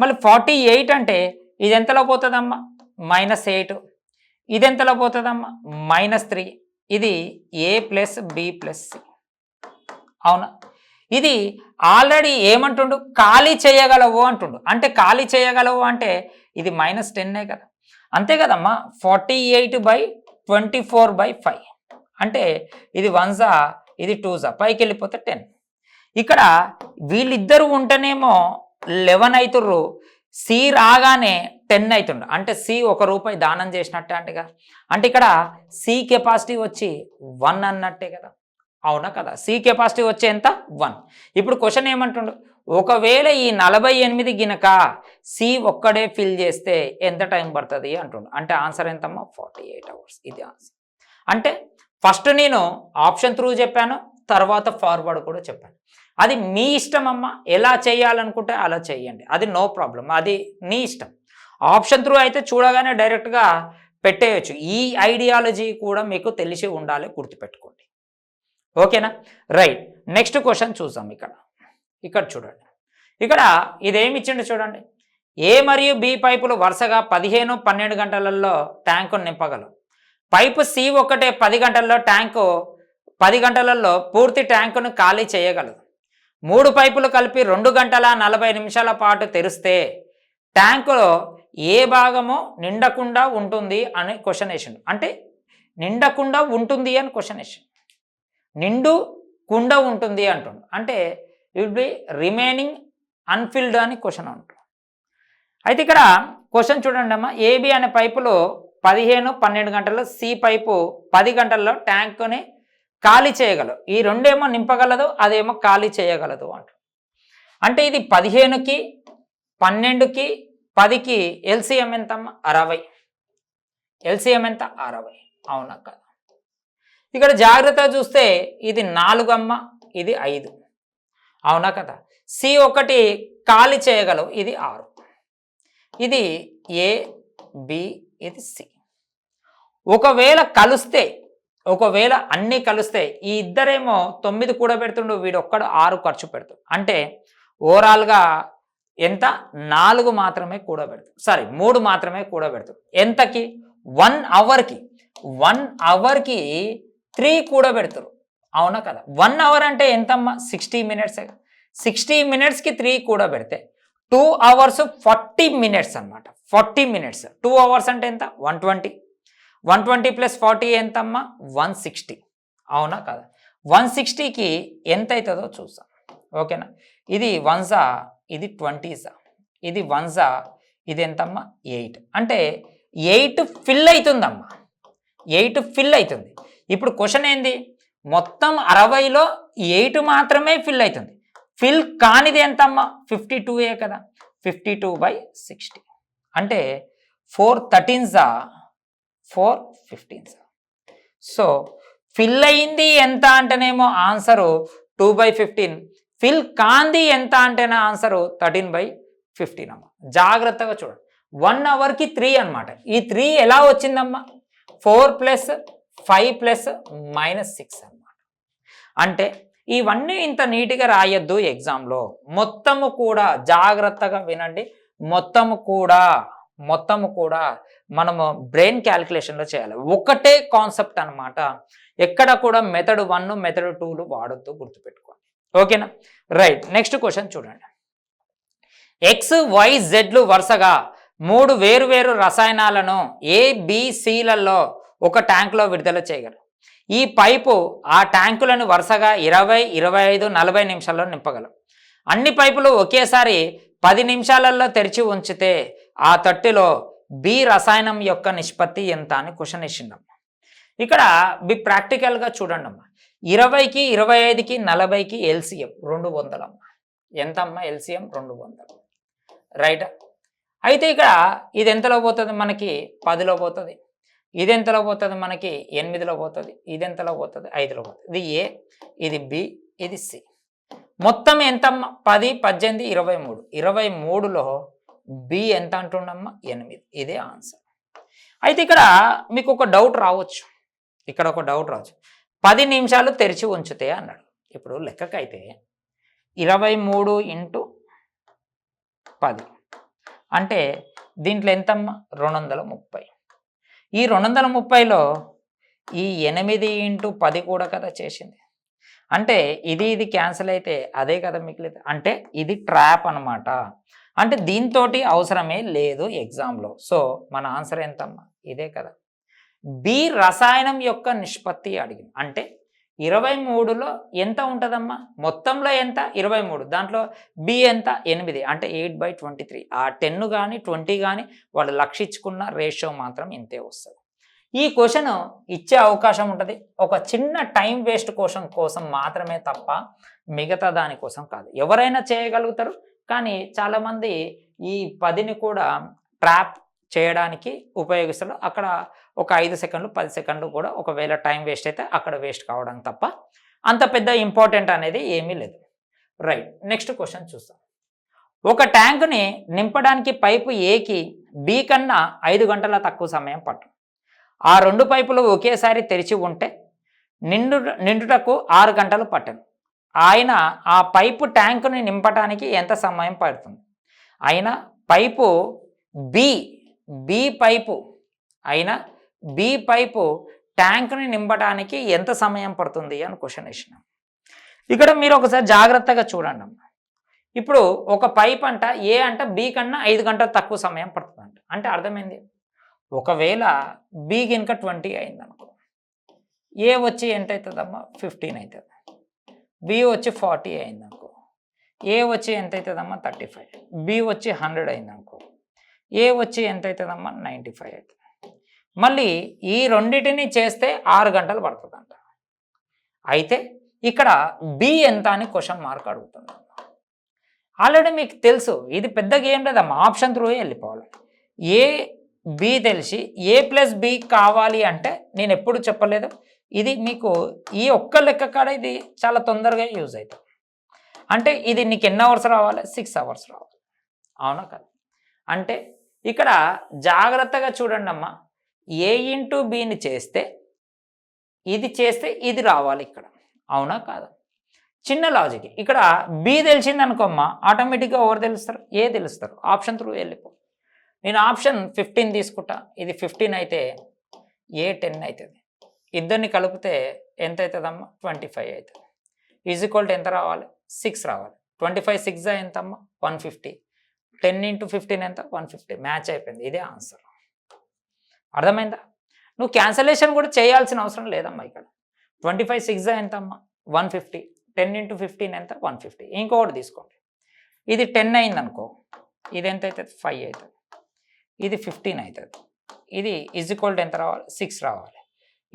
మళ్ళీ 48 అంటే ఇది ఎంతలో పోతుందమ్మా, -8. ఇది ఎంతలో పోతుందమ్మా, -3. ఇది A plus B plus C, అవునా. ఇది ఆల్రెడీ ఏమంటుండు, ఖాళీ చేయగలవు అంటుండు. అంటే ఖాళీ చేయగలవు అంటే ఇది -10 కదా, అంతే కదమ్మా. 48/24/5 అంటే ఇది 1 ఇది 2 పైకి వెళ్ళిపోతే 10. ఇక్కడ వీళ్ళిద్దరు ఉంటేనేమో 11 అవుతుర్రు, సి రాగానే 10 అవుతుండ్రు. అంటే సి ₹1 దానం చేసినట్టే అంటేగా. అంటే ఇక్కడ సి కెపాసిటీ వచ్చి 1 అన్నట్టే కదా, అవునా కదా. సి కెపాసిటీ వచ్చే ఎంత 1. ఇప్పుడు క్వశ్చన్ ఏమంటుండు, ఒకవేళ ఈ 48 గినక సి ఒక్కడే ఫిల్ చేస్తే ఎంత టైం పడుతుంది అంటుండు. అంటే ఆన్సర్ ఎంతమ్మా, 48 అవర్స్. ఇది ఆన్సర్. అంటే ఫస్ట్ నేను ఆప్షన్ త్రూ చెప్పాను, తర్వాత ఫార్వర్డ్ కూడా చెప్పాను. అది మీ ఇష్టం అమ్మ, ఎలా చేయాలనుకుంటే అలా చేయండి, అది నో ప్రాబ్లం, అది నీ ఇష్టం. ఆప్షన్ త్రూ అయితే చూడగానే డైరెక్ట్గా పెట్టేయచ్చు. ఈ ఐడియాలజీ కూడా మీకు తెలిసి ఉండాలి, గుర్తుపెట్టుకోండి, ఓకేనా. రైట్, నెక్స్ట్ క్వశ్చన్ చూద్దాం. ఇక్కడ చూడండి, ఇక్కడ ఇదేమి ఇచ్చిండు చూడండి. ఏ మరియు బి పైపులు వరుసగా 15 12 గంటలలో ట్యాంకును నింపగలవు. పైపు సి ఒకటే 10 గంటల్లో 10 గంటలలో పూర్తి ట్యాంకును ఖాళీ చేయగలదు. 3 పైపులు కలిపి 2 గంటల 40 నిమిషాల పాటు తెరిస్తే ట్యాంకులో ఏ భాగము నిండకుండా ఉంటుంది అని క్వశ్చన్ వేసిండు. అంటే నిండకుండా ఉంటుంది అని క్వశ్చన్ వేసిండు. నిండు కుండ ఉంటుంది అంటుండు. అంటే విల్ బి రిమైనింగ్ అన్ఫిల్డ్ అని క్వశ్చన్ అంటుండు. అయితే ఇక్కడ క్వశ్చన్ చూడండి అమ్మా, ఏబి అనే పైపులో 15 12 గంటల్లో, సి పైపు 10 గంటల్లో ట్యాంకుని ఖాళీ చేయగలదు. ఈ రెండేమో నింపగలదు, అదేమో ఖాళీ చేయగలదు అంటారు. అంటే ఇది 15కి 12కి 10కి ఎల్సిఎం ఎంతమ్మా, 60. ఎల్సిఎం ఎంత, 60, అవునా కదా. ఇక్కడ జాగ్రత్తగా చూస్తే ఇది 4 అమ్మ, ఇది 5, అవునా కదా. సి ఒకటి ఖాళీ చేయగలవు, ఇది 6. ఇది ఏ బి, ఇది సి. ఒకవేళ అన్నీ కలిస్తే ఈ ఇద్దరేమో 9 కూడబెడుతుండు, వీడు ఒక్కడు 6 ఖర్చు పెడుతుంది. అంటే ఓవరాల్గా ఎంత, 4 మాత్రమే కూడబెడుతుంది, 3 మాత్రమే కూడబెడుతుంది. ఎంతకి, 1 అవర్కి 3 కూడబెడతారు, అవునా కదా. 1 అవర్ అంటే ఎంతమ్మా, 60 మినిట్స్. 60 మినిట్స్కి 3 కూడబెడితే 2 hours 40 minutes అనమాట. 40 minutes, 2 hours అంటే ఎంత, 120. 120 + 40 ఎంతమ్మా, 160, అవునా కదా. 160కి ఎంత అవుతుందో చూస్తాం, ఓకేనా. ఇది 1 ఇది 20, ఇది 1 ఇది ఎంతమ్మా, 8. అంటే 8 ఫిల్ అవుతుందమ్మా, 8 ఫిల్ అవుతుంది. ఇప్పుడు క్వశ్చన్ ఏంది, మొత్తం 60లో 8 మాత్రమే ఫిల్ అవుతుంది. ఫిల్ కానిది ఎంతమ్మా, 52 కదా. 52/60 అంటే 4 13s 4 15s. సో ఫిల్ అయింది ఎంత అంటేనేమో ఆన్సరు 2/15, ఫిల్ కాంది ఎంత అంటేనే ఆన్సరు 13/60. 15 అమ్మ. జాగ్రత్తగా చూడండి, 1 అవర్కి 3 అనమాట. ఈ 3 ఎలా వచ్చిందమ్మా? 4 + 5 + -6 అనమాట. అంటే ఇవన్నీ ఇంత నీట్గా రాయొద్దు ఎగ్జామ్లో. మొత్తము కూడా జాగ్రత్తగా వినండి, మొత్తము కూడా మనము బ్రెయిన్ క్యాలిక్యులేషన్లో చేయాలి. ఒకటే కాన్సెప్ట్ అనమాట. ఎక్కడ కూడా మెథడ్ 1 మెథడ్ 2లు వాడొద్దు, గుర్తుపెట్టుకోండి. ఓకేనా? రైట్. నెక్స్ట్ క్వశ్చన్ చూడండి. ఎక్స్ వై జెడ్లు వరుసగా 3 వేరు రసాయనాలను ABCలలో ఒక ట్యాంకులో విడుదల చేయగలరు. ఈ పైపు ఆ ట్యాంకులను వరుసగా 20, 25, 40 నిమిషాల్లో నింపగలరు. అన్ని పైపులు ఒకేసారి 10 నిమిషాలలో తెరిచి ఉంచితే ఆ తొట్టెలో బి రసాయనం యొక్క నిష్పత్తి ఎంత అని క్వశ్చన్ ఇచ్చిందమ్మా. ఇక్కడ బి ప్రాక్టికల్గా చూడండి అమ్మా. 20కి, 25కి, 40కి LCM 200 అమ్మా. ఎంతమ్మా LCM? 200. రైట్. అయితే ఇక్కడ ఇది ఎంతలో పోతుంది? మనకి 10లో పోతుంది. ఇది ఎంతలో పోతుంది? మనకి 8లో పోతుంది. ఇది ఎంతలో పోతుంది? 5లో పోతుంది. ఇది ఏ, ఇది బి, ఇది సి. మొత్తం ఎంతమ్మా? 10, 18, 23. 23లో బి ఎంత అంటుండమ్మా? 8. ఇదే ఆన్సర్. అయితే ఇక్కడ మీకు ఒక డౌట్ రావచ్చు. 10 నిమిషాలు తెరిచి ఉంచితే అన్నాడు. ఇప్పుడు లెక్కకైతే 23 × 10 అంటే దీంట్లో ఎంతమ్మా? 230. ఈ 230లో ఈ 8 × 10 కూడా కదా చేసింది. అంటే ఇది క్యాన్సిల్ అయితే అదే కదా మిగిలేదు. అంటే ఇది ట్రాప్ అనమాట. అంటే దీంతో అవసరమే లేదు ఎగ్జామ్లో. సో మన ఆన్సర్ ఎంతమ్మా? ఇదే కదా. బి రసాయనం యొక్క నిష్పత్తి అడిగింది. అంటే 23లో ఎంత ఉంటుందమ్మా? మొత్తంలో ఎంత? 23. దాంట్లో బి ఎంత? 8. అంటే 8/23. ఆ 10 కానీ 20 కానీ వాళ్ళు లక్షించుకున్న రేషియో మాత్రం ఇంతే వస్తుంది. ఈ క్వశ్చన్ ఇచ్చే అవకాశం ఉంటుంది ఒక చిన్న టైం వేస్ట్ కోసం మాత్రమే తప్ప మిగతా దానికోసం కాదు. ఎవరైనా చేయగలుగుతారు, కానీ చాలామంది ఈ 10ని కూడా ట్రాప్ చేయడానికి ఉపయోగిస్తారు. అక్కడ ఒక 5 సెకండ్లు 10 సెకండ్లు కూడా ఒకవేళ టైం వేస్ట్ అయితే అక్కడ వేస్ట్ కావడం తప్ప అంత పెద్ద ఇంపార్టెంట్ అనేది ఏమీ లేదు. రైట్. నెక్స్ట్ క్వశ్చన్ చూస్తాం. ఒక ట్యాంకుని నింపడానికి పైపు ఏకి బి కన్నా 5 గంటల తక్కువ సమయం పట్టు. ఆ 2 పైపులు ఒకేసారి తెరిచి ఉంటే నిండుటకు 6 గంటలు పట్టను. ఆయన ఆ పైపు ట్యాంకుని నింపడానికి ఎంత సమయం పడుతుంది? ఆయన పైపు బి పైపు ట్యాంకుని నింపడానికి ఎంత సమయం పడుతుంది అని క్వశ్చన్ ఇచ్చినాం. ఇక్కడ మీరు ఒకసారి జాగ్రత్తగా చూడండి అమ్మా. ఇప్పుడు ఒక పైప్ అంట ఏ అంట బి కన్నా 5 గంటలు తక్కువ సమయం పడుతుందంట. అంటే అర్థమైంది, ఒకవేళ బి కనుక 20 అయింది అనుకో, ఏ వచ్చి ఎంత అవుతుందమ్మా? 15 అవుతుంది. బి వచ్చి 40 అయింది అనుకో, ఏ వచ్చి ఎంత అవుతుందమ్మా? 35. బి వచ్చి 100 అయింది అనుకో, ఏ వచ్చి ఎంత అవుతుందమ్మా? 95 అవుతుంది. మళ్ళీ ఈ రెండింటిని చేస్తే 6 గంటలు పడుతుందంట. అయితే ఇక్కడ బి ఎంత అని క్వశ్చన్ మార్క్ అడుగుతుంది. ఆల్రెడీ మీకు తెలుసు, ఇది పెద్దగా ఏం లేదమ్మా, ఆప్షన్ త్రూ వెళ్ళిపోవాలి. ఏ బి తెలిసి ఏ ప్లస్ బి కావాలి అంటే నేను ఎప్పుడు చెప్పలేదు, ఇది మీకు ఈ ఒక్క లెక్క కాడ ఇది చాలా తొందరగా యూజ్ అవుతుంది. అంటే ఇది నీకు ఎన్ని అవర్స్ రావాలి? 6 అవర్స్ రావాలి. అవునా కదా? అంటే ఇక్కడ జాగ్రత్తగా చూడండి అమ్మా, ఏ ఇంటూ బిని చేస్తే ఇది రావాలి ఇక్కడ. అవునా కాదా? చిన్న లాజిక్. ఇక్కడ బి తెలిసింది అనుకోమ్మా, ఆటోమేటిక్గా ఎవరు తెలుస్తారు? ఏ తెలుస్తారు. ఆప్షన్ త్రూ వెళ్ళిపో. నేను ఆప్షన్ 15 తీసుకుంటా. ఇది 15 అయితే ఏ 10 అవుతుంది. ఇద్దరిని కలిపితే ఎంత అవుతుందమ్మా? 25 అవుతుంది. ఈజ్ ఈక్వల్ టు ఎంత రావాలి? 6 రావాలి. 25 6 ఎంతమ్మా? 150. 10 × 15 ఎంత? 150. మ్యాచ్ అయిపోయింది. ఇదే ఆన్సర్. అర్థమైందా? నువ్వు క్యాన్సలేషన్ కూడా చేయాల్సిన అవసరం లేదమ్మా. ఇక్కడ 25 6 ఎంతమ్మా? 150. 10 × 15 ఎంత? 150. ఇంకొకటి తీసుకోండి. ఇది 10 అయింది అనుకో, ఇది ఎంత అవుతుంది? 5 అవుతుంది. ఇది 15 అవుతుంది. ఇది ఈజ్ ఈక్వల్ టు ఎంత రావాలి? 6 రావాలి.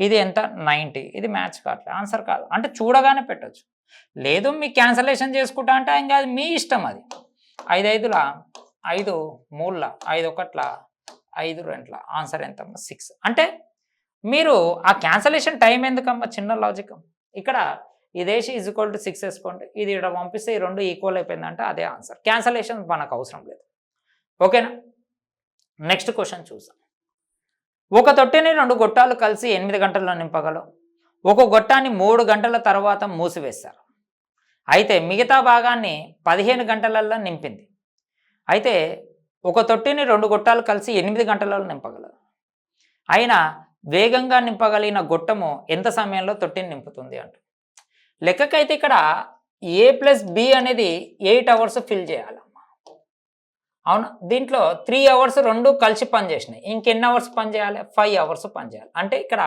ఇది ఎంత? 90. ఇది మ్యాచ్ కావట్లేదు, ఆన్సర్ కాదు. అంటే చూడగానే పెట్టచ్చు. లేదు మీ క్యాన్సలేషన్ చేసుకుంటా అంటే ఇంకా అది మీ ఇష్టం. అది 5 5ల 5 3ల 5 1ల 5 2ల ఆన్సర్ ఎంతమ్మా? 6. అంటే మీరు ఆ క్యాన్సలేషన్ టైం ఎందుకమ్మా? చిన్న లాజిక్. ఇక్కడ ఇదేసి ఈజ్ ఈక్వల్ టు 6 వేసుకోండి, ఇది ఇక్కడ పంపిస్తే ఈ 2 ఈక్వల్ అయిపోయిందంటే అదే ఆన్సర్. క్యాన్సలేషన్ మనకు అవసరం లేదు. ఓకేనా? నెక్స్ట్ క్వశ్చన్ చూద్దాం. ఒక తొట్టెని 2 గొట్టాలు కలిసి 8 గంటల్లో నింపగలవు. ఒక గొట్టాన్ని 3 గంటల తర్వాత మూసివేస్తారు. అయితే మిగతా భాగాన్ని 15 గంటలలో నింపింది. అయితే ఒక తొట్టిని 2 గొట్టాలు కలిసి 8 గంటలలో నింపగలదు. అయినా వేగంగా నింపగలిగిన గొట్టము ఎంత సమయంలో తొట్టిని నింపుతుంది అంట. లెక్కకైతే ఇక్కడ A+B అనేది 8 అవర్స్ ఫిల్ చేయాలమ్మా. అవునా? దీంట్లో 3 అవర్స్ 2 కలిసి పనిచేసినాయి. ఇంకెన్ని అవర్స్ పనిచేయాలి? 5 అవర్స్ పనిచేయాలి. అంటే ఇక్కడ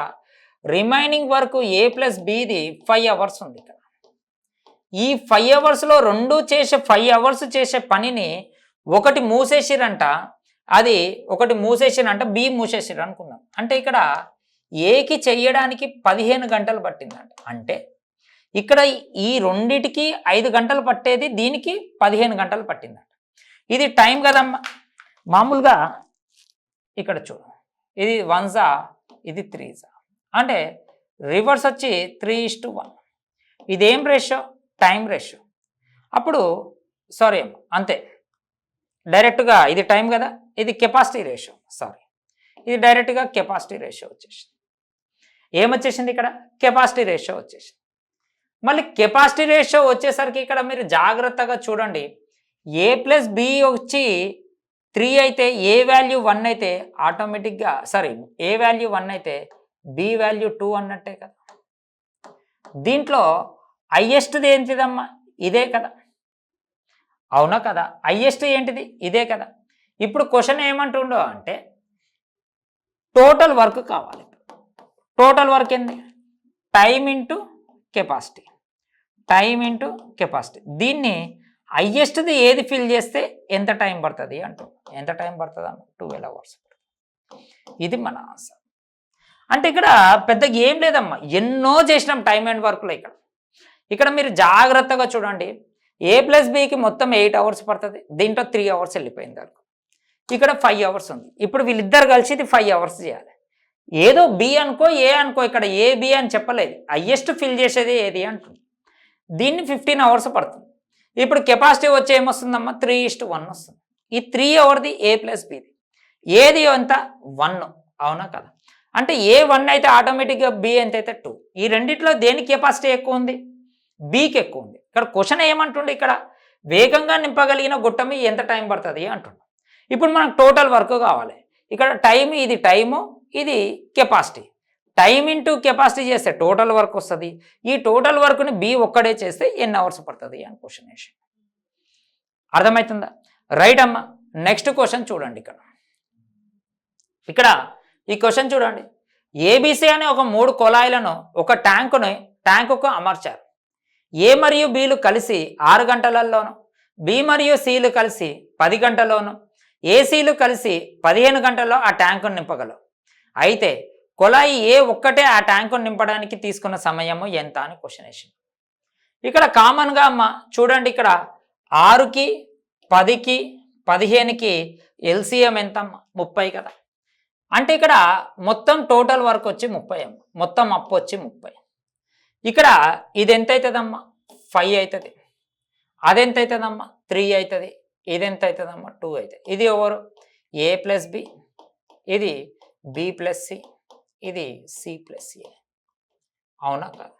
రిమైనింగ్ వరకు A+Bది 5 అవర్స్ ఉంది. ఇక్కడ ఈ 5 అవర్స్లో 2 చేసే 5 అవర్స్ చేసే పనిని ఒకటి మూసేసిరంట. అది ఒకటి మూసేసిరంట, B మూసేసిరు అనుకుందాం. అంటే ఇక్కడ ఏకి చెయ్యడానికి 15 గంటలు పట్టిందంట. అంటే ఇక్కడ ఈ రెండిటికి 5 గంటలు పట్టేది, దీనికి 15 గంటలు పట్టిందంట. ఇది టైం కదమ్మా. మామూలుగా ఇక్కడ చూడు, ఇది 1 ఇది 3 అంటే రివర్స్ వచ్చి 3:1. ఇదేం రేషియో? Time ratio. అప్పుడు సారీ అమ్మ, అంతే డైరెక్ట్గా ఇది టైం కదా, ఇది కెపాసిటీ రేషియో. సారీ, ఇది డైరెక్ట్గా కెపాసిటీ రేషియో వచ్చేసింది. ఏమొచ్చేసింది ఇక్కడ? కెపాసిటీ రేషియో వచ్చేసింది. మళ్ళీ కెపాసిటీ రేషియో వచ్చేసరికి ఇక్కడ మీరు జాగ్రత్తగా చూడండి. A+B వచ్చి 3 అయితే A వాల్యూ 1 అయితే ఆటోమేటిక్గా A వాల్యూ 1 అయితే B వాల్యూ 2 అన్నట్టే కదా. దీంట్లో హైయెస్ట్ది ఏంటిదమ్మా? ఇదే కదా, అవునా కదా? హైయెస్ట్ ఏంటిది? ఇదే కదా. ఇప్పుడు క్వశ్చన్ ఏమంటుండో అంటే టోటల్ వర్క్ కావాలి. టోటల్ వర్క్ ఏంది? Time into capacity, time into capacity. దీన్ని హైయెస్ట్ది ఏది ఫిల్ చేస్తే ఎంత టైం పడుతుంది అంటూ. ఎంత టైం పడుతుంది అన్న? 12 అవర్స్. ఇది మన ఆన్సర్. అంటే ఇక్కడ పెద్దగా ఏం లేదమ్మా, ఎన్నో చేసినాం టైం అండ్ వర్క్లో. ఇక్కడ మీరు జాగ్రత్తగా చూడండి. A+Bకి మొత్తం 8 అవర్స్ పడుతుంది. దీంట్లో 3 అవర్స్ వెళ్ళిపోయింది వరకు. ఇక్కడ 5 అవర్స్ ఉంది. ఇప్పుడు వీళ్ళిద్దరు కలిసి ఇది 5 అవర్స్ చేయాలి. ఏదో B అనుకో, A అనుకో, ఇక్కడ AB అని చెప్పలేదు. హైయెస్ట్ ఫిల్ చేసేది ఏది అంటుంది. దీన్ని 15 అవర్స్ పడుతుంది. ఇప్పుడు కెపాసిటీ వచ్చి ఏమొస్తుందమ్మా? 3:1 వస్తుంది. ఈ 3 అవర్ది A+Bది. ఏది ఎంత? 1. అవునా కదా? అంటే A 1 అయితే ఆటోమేటిక్గా B ఎంత అయితే 2. ఈ రెండిట్లో దేనికి కెపాసిటీ ఎక్కువ ఉంది? Bకి ఎక్కువ ఉంది. ఇక్కడ క్వశ్చన్ ఏమంటుండే? ఇక్కడ వేగంగా నింపగలిగిన గొట్టమి ఎంత టైం పడుతుంది అంటుండే. ఇప్పుడు మనకు టోటల్ వర్క్ కావాలి. ఇక్కడ టైం, ఇది టైము, ఇది కెపాసిటీ. టైం ఇంటూ కెపాసిటీ చేస్తే టోటల్ వర్క్ వస్తుంది. ఈ టోటల్ వర్క్ని B ఒక్కడే చేస్తే ఎన్ని అవర్స్ పడుతుంది అని క్వశ్చన్ వేసి. అర్థమవుతుందా? రైట్ అమ్మా. నెక్స్ట్ క్వశ్చన్ చూడండి. ఇక్కడ ఈ క్వశ్చన్ చూడండి. ABC అనే ఒక 3 కొలాయిలను ఒక ట్యాంకుకు అమర్చారు. A మరియు Bలు కలిసి 6 గంటలలోను, B మరియు Cలు కలిసి 10 గంటల్లోను, ACలు కలిసి 15 గంటల్లో ఆ ట్యాంకును నింపగలవు. అయితే కొలాయి ఏ ఒక్కటే ఆ ట్యాంకును నింపడానికి తీసుకున్న సమయము ఎంత అని క్వశ్చన్ వేసింది. ఇక్కడ కామన్గా అమ్మ చూడండి, ఇక్కడ 6కి 10కి 15కి ఎల్సిఎం ఎంత? 30 కదా. అంటే ఇక్కడ మొత్తం టోటల్ వర్క్ వచ్చి 30 అమ్మ, మొత్తం అప్పు వచ్చి 30. ఇక్కడ ఇది ఎంత అవుతుందమ్మా? 5 అవుతుంది. అదెంత అవుతుందమ్మా? 3 అవుతుంది. ఇది ఎంత అవుతుందమ్మా? 2 అవుతుంది. ఇది ఎవరు? A+B, ఇది B+C, ఇది C+A. అవునా కాదు?